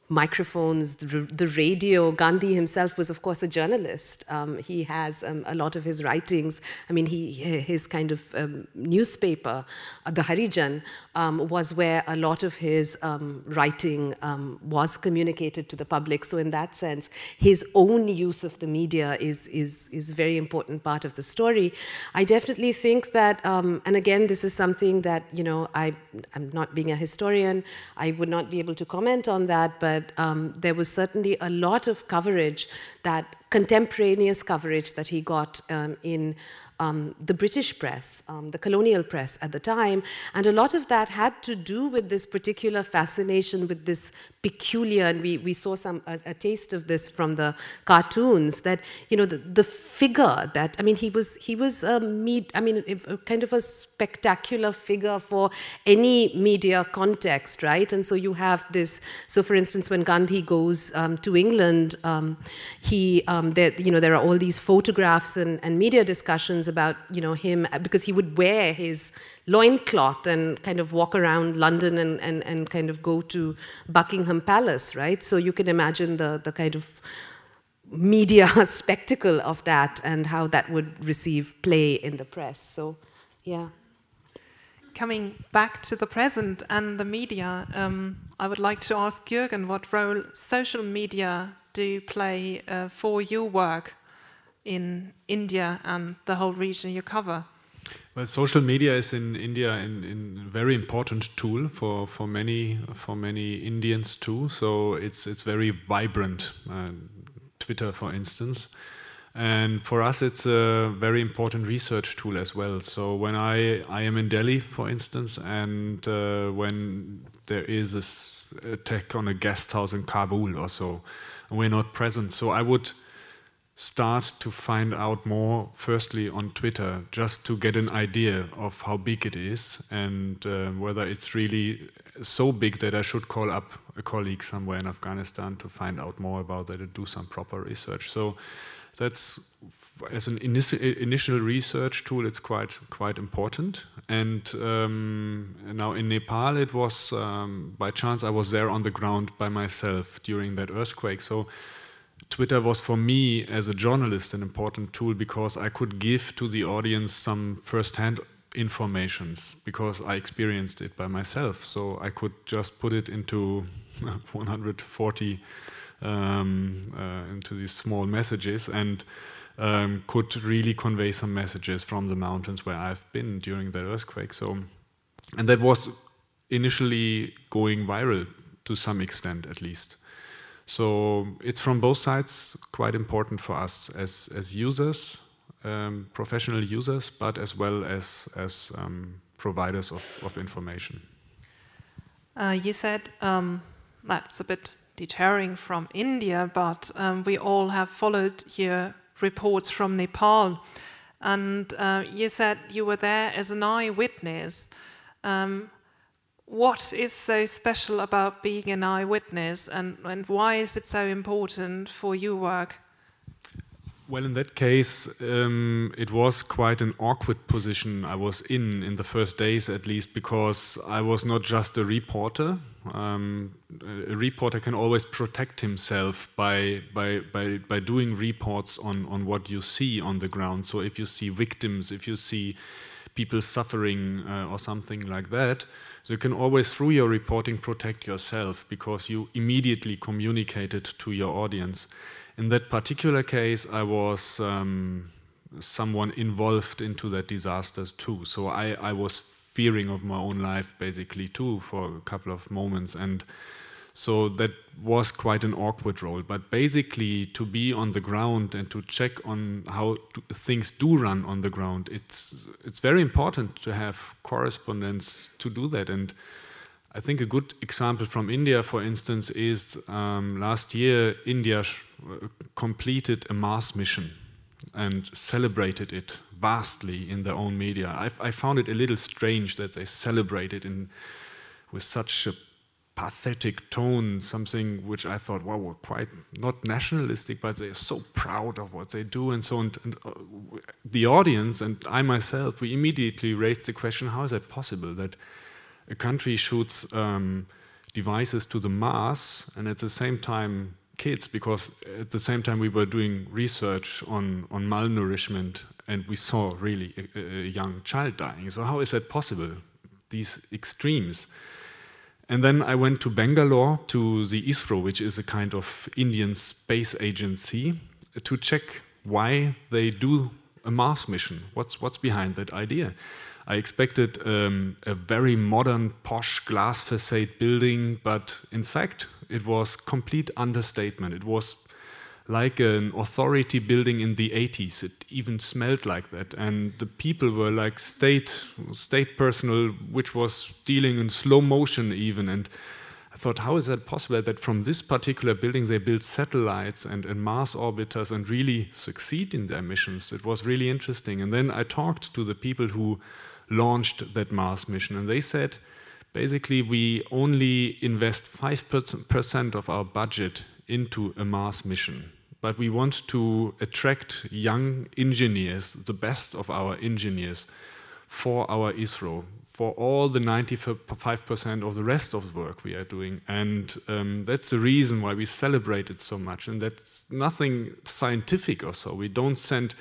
microphones, the radio. Gandhi himself was, of course, a journalist. He has a lot of his writings. I mean, his kind of newspaper, the Harijan, was where a lot of his writing was communicated to the public. So in that sense, his own use of the media is a very important part of the story. I definitely think that, and again, this is something that, you know, I'm not being a historian, I would not be able to comment on that, but there was certainly a lot of coverage, that contemporaneous coverage that he got in the British press, the colonial press at the time, and a lot of that had to do with this particular fascination with this peculiar, and we saw a taste of this from the cartoons, that, you know, the figure that, I mean, he was a kind of a spectacular figure for any media context, right? And so you have this, so for instance, when Gandhi goes to England, there are all these photographs and media discussions about, you know, him, because he would wear his loincloth and kind of walk around London and kind of go to Buckingham Palace, right? So you can imagine the kind of media spectacle of that and how that would receive play in the press. So, yeah. Coming back to the present and the media, I would like to ask Jürgen what role social media do play for your work in India and the whole region you cover? Well, social media is in India a very important tool for many Indians too. So it's very vibrant. Twitter, for instance, and for us it's a very important research tool as well. So when I am in Delhi, for instance, and when there is this attack on a guest house in Kabul or so, and we're not present, so I would start to find out more, firstly on Twitter, just to get an idea of how big it is and whether it's really so big that I should call up a colleague somewhere in Afghanistan to find out more about that and do some proper research. So that's, as an initial research tool, it's quite important. And now in Nepal, it was by chance I was there on the ground by myself during that earthquake. So Twitter was for me as a journalist an important tool because I could give to the audience some first-hand informations because I experienced it by myself. So I could just put it into 140 into these small messages and could really convey some messages from the mountains where I've been during that earthquake. So, and that was initially going viral to some extent at least. So it's from both sides quite important for us as users, professional users, but as well as providers of information. You said that's a bit deterring from India, but we all have followed your reports from Nepal. And you said you were there as an eyewitness. What is so special about being an eyewitness, and why is it so important for your work? Well, in that case, it was quite an awkward position I was in the first days, at least, because I was not just a reporter. A reporter can always protect himself by doing reports on what you see on the ground. So if you see victims, if you see people suffering or something like that, so you can always, through your reporting, protect yourself because you immediately communicate it to your audience. In that particular case, I was someone involved into that disaster too. So I was fearing of my own life basically too for a couple of moments. And So that was quite an awkward role. But basically, to be on the ground and to check on how things do run on the ground, it's very important to have correspondents to do that. And I think a good example from India, for instance, is last year India completed a Mars mission and celebrated it vastly in their own media. I found it a little strange that they celebrated with such a pathetic tone, something which I thought, wow, were quite not nationalistic, but they're so proud of what they do and so on. And the audience and I myself, we immediately raised the question, how is that possible that a country shoots devices to the Mars and at the same time kids, because at the same time we were doing research on malnourishment and we saw really a young child dying. So how is that possible, these extremes? And then I went to Bangalore, to the ISRO, which is a kind of Indian space agency, to check why they do a Mars mission. What's behind that idea? I expected a very modern, posh glass facade building, but in fact, it was complete understatement. It was like an authority building in the 80s. It even smelled like that. And the people were like state personnel, which was dealing in slow motion even. And I thought, how is that possible that from this particular building they build satellites and Mars orbiters and really succeed in their missions? It was really interesting. And then I talked to the people who launched that Mars mission, and they said, basically, we only invest 5% of our budget into a Mars mission, but we want to attract young engineers, the best of our engineers, for our ISRO, for all the 95% of the rest of the work we are doing. And that's the reason why we celebrate it so much. And that's nothing scientific or so. We don't send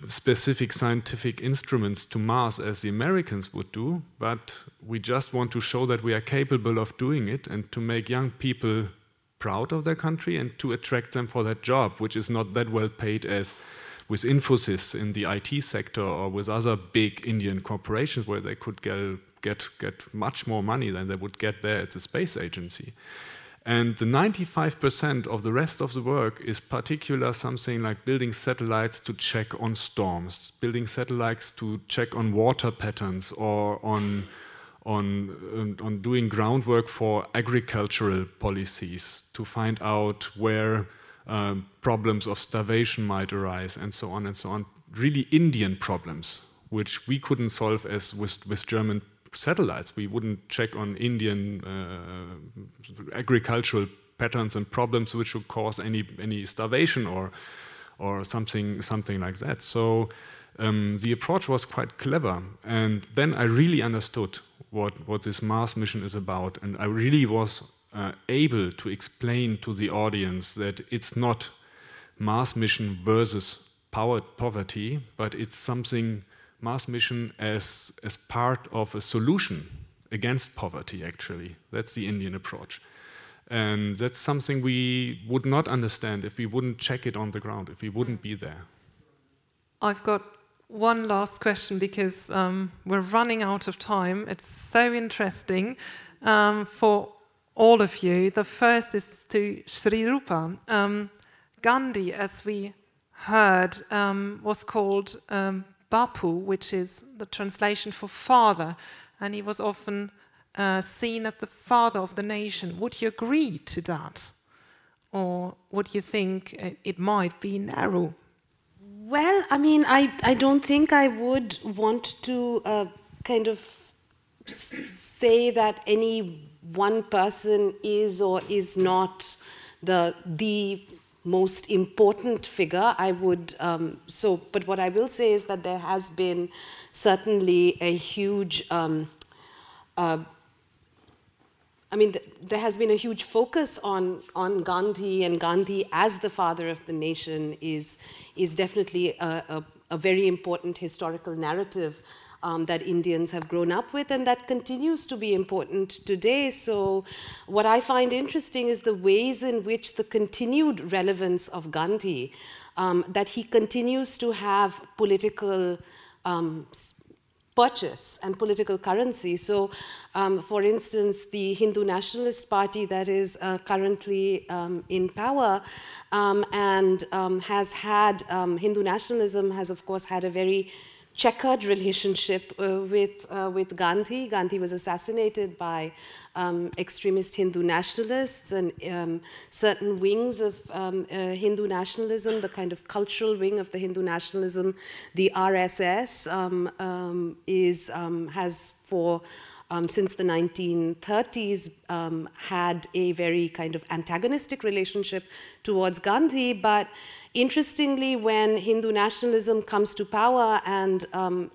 specific scientific instruments to Mars as the Americans would do, but we just want to show that we are capable of doing it and to make young people proud of their country and to attract them for that job, which is not that well paid as with Infosys in the IT sector or with other big Indian corporations where they could get much more money than they would get there at the space agency. And the 95% of the rest of the work is particular something like building satellites to check on storms, building satellites to check on water patterns, or on doing groundwork for agricultural policies to find out where problems of starvation might arise, and so on and so on. Really Indian problems, which we couldn't solve as with German satellites. We wouldn't check on Indian agricultural patterns and problems which would cause any starvation or something like that. So the approach was quite clever, and then I really understood what this Mars mission is about, and I really was able to explain to the audience that it's not Mars mission versus poverty, but it's something Mars mission as part of a solution against poverty, actually. That's the Indian approach. And that's something we would not understand if we wouldn't check it on the ground, if we wouldn't be there. I've got one last question because we're running out of time. It's so interesting for all of you. The first is to Srirupa. Gandhi, as we heard, was called Bapu, which is the translation for father, and he was often seen as the father of the nation. Would you agree to that? Or would you think it might be narrow? Well, I mean, I don't think I would want to kind of say that any one person is or is not the most important figure. I would but what I will say is that there has been certainly a huge there has been a huge focus on Gandhi, and Gandhi as the father of the nation is definitely a very important historical narrative that Indians have grown up with, and that continues to be important today. So what I find interesting is the ways in which the continued relevance of Gandhi, that he continues to have political purchase and political currency. So, for instance, the Hindu Nationalist Party that is currently in power and has had, Hindu nationalism has of course had a very checkered relationship with Gandhi. Gandhi was assassinated by extremist Hindu nationalists, and certain wings of Hindu nationalism, the kind of cultural wing of the Hindu nationalism, the RSS, has for since the 1930s had a very kind of antagonistic relationship towards Gandhi, but interestingly, when Hindu nationalism comes to power and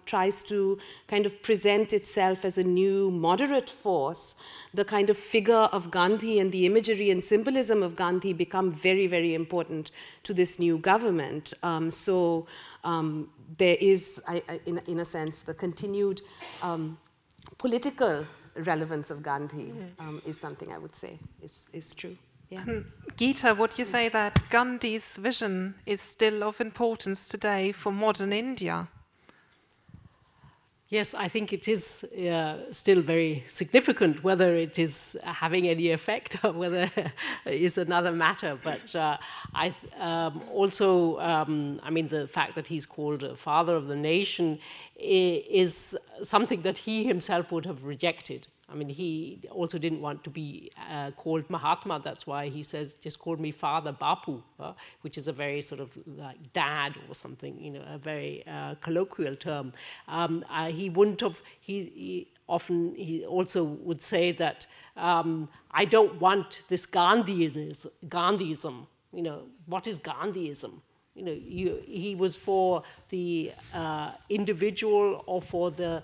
tries to kind of present itself as a new moderate force, the kind of figure of Gandhi and the imagery and symbolism of Gandhi become very, very important to this new government. There is, in a sense, the continued political relevance of Gandhi is something I would say is true. Yeah. Gita, would you say that Gandhi's vision is still of importance today for modern India? Yes, I think it is still very significant. Whether it is having any effect or whether is another matter. But I mean, the fact that he's called a father of the nation is something that he himself would have rejected. I mean, he also didn't want to be called Mahatma. That's why he says, just call me Father Bapu, which is a very sort of like dad or something, you know, a very colloquial term. He wouldn't have, he also would say that, I don't want this Gandhiism. You know, what is Gandhiism? You know, he was for the individual or for the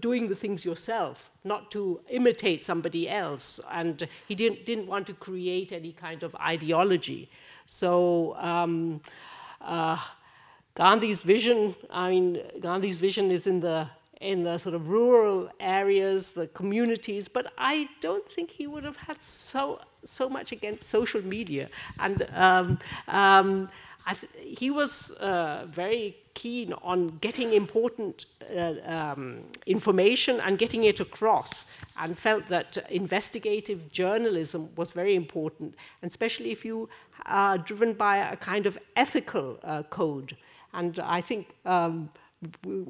doing the things yourself, not to imitate somebody else. And he didn't want to create any kind of ideology. So Gandhi's vision, I mean, Gandhi's vision is in the sort of rural areas, the communities, but I don't think he would have had so much against social media. And he was very keen on getting important information and getting it across, and felt that investigative journalism was very important, and especially if you are driven by a kind of ethical code. And I think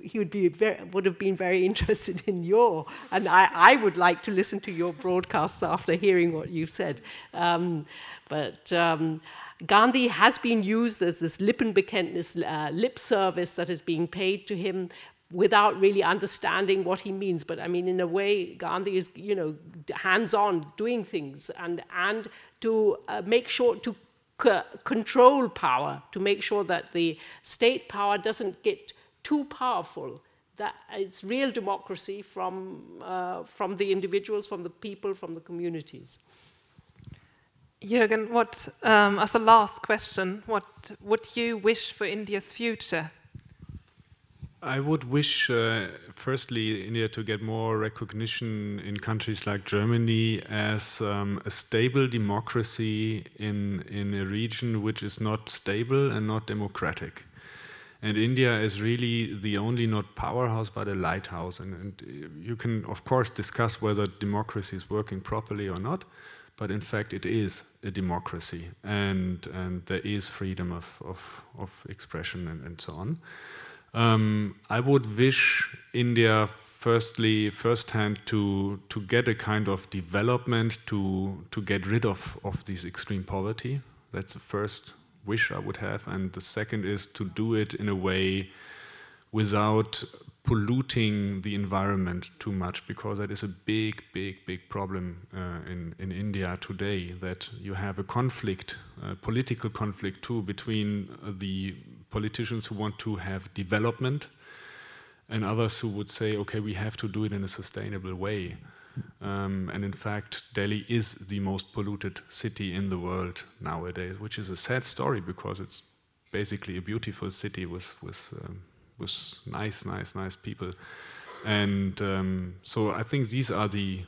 he would have been very interested in your, and I would like to listen to your broadcasts after hearing what you've said. Gandhi has been used as this Lippenbekenntnis, lip service that is being paid to him without really understanding what he means. But I mean, in a way, Gandhi is, you know, hands-on doing things and to make sure to control power, to make sure that the state power doesn't get too powerful. That it's real democracy from the individuals, from the people, from the communities. Jürgen, what, as a last question, what would you wish for India's future? I would wish, firstly, India to get more recognition in countries like Germany as a stable democracy in a region which is not stable and not democratic. And India is really the only not powerhouse but a lighthouse. And you can, of course, discuss whether democracy is working properly or not. But in fact, it is a democracy, and there is freedom of expression and so on. I would wish India, firsthand, to get a kind of development to get rid of this extreme poverty. That's the first wish I would have, and the second is to do it in a way without polluting the environment too much, because that is a big problem in India today, that you have a conflict, political conflict too, between the politicians who want to have development and others who would say, okay, we have to do it in a sustainable way. And in fact, Delhi is the most polluted city in the world nowadays, which is a sad story because it's basically a beautiful city with nice people, and so I think these are the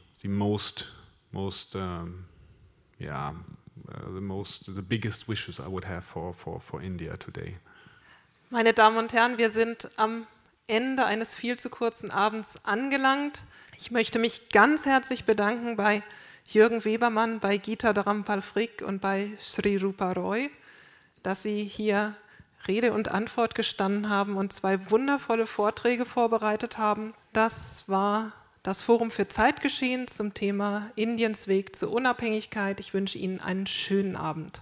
biggest wishes I would have for India today. Meine Damen und Herren, wir sind am Ende eines viel zu kurzen Abends angelangt. Ich möchte mich ganz herzlich bedanken bei Jürgen Webermann, bei Gita Dharampal-Frick und bei Srirupa, dass Sie hier Rede und Antwort gestanden haben und 2 wundervolle Vorträge vorbereitet haben. Das war das Forum für Zeitgeschehen zum Thema Indiens Weg zur Unabhängigkeit. Ich wünsche Ihnen einen schönen Abend.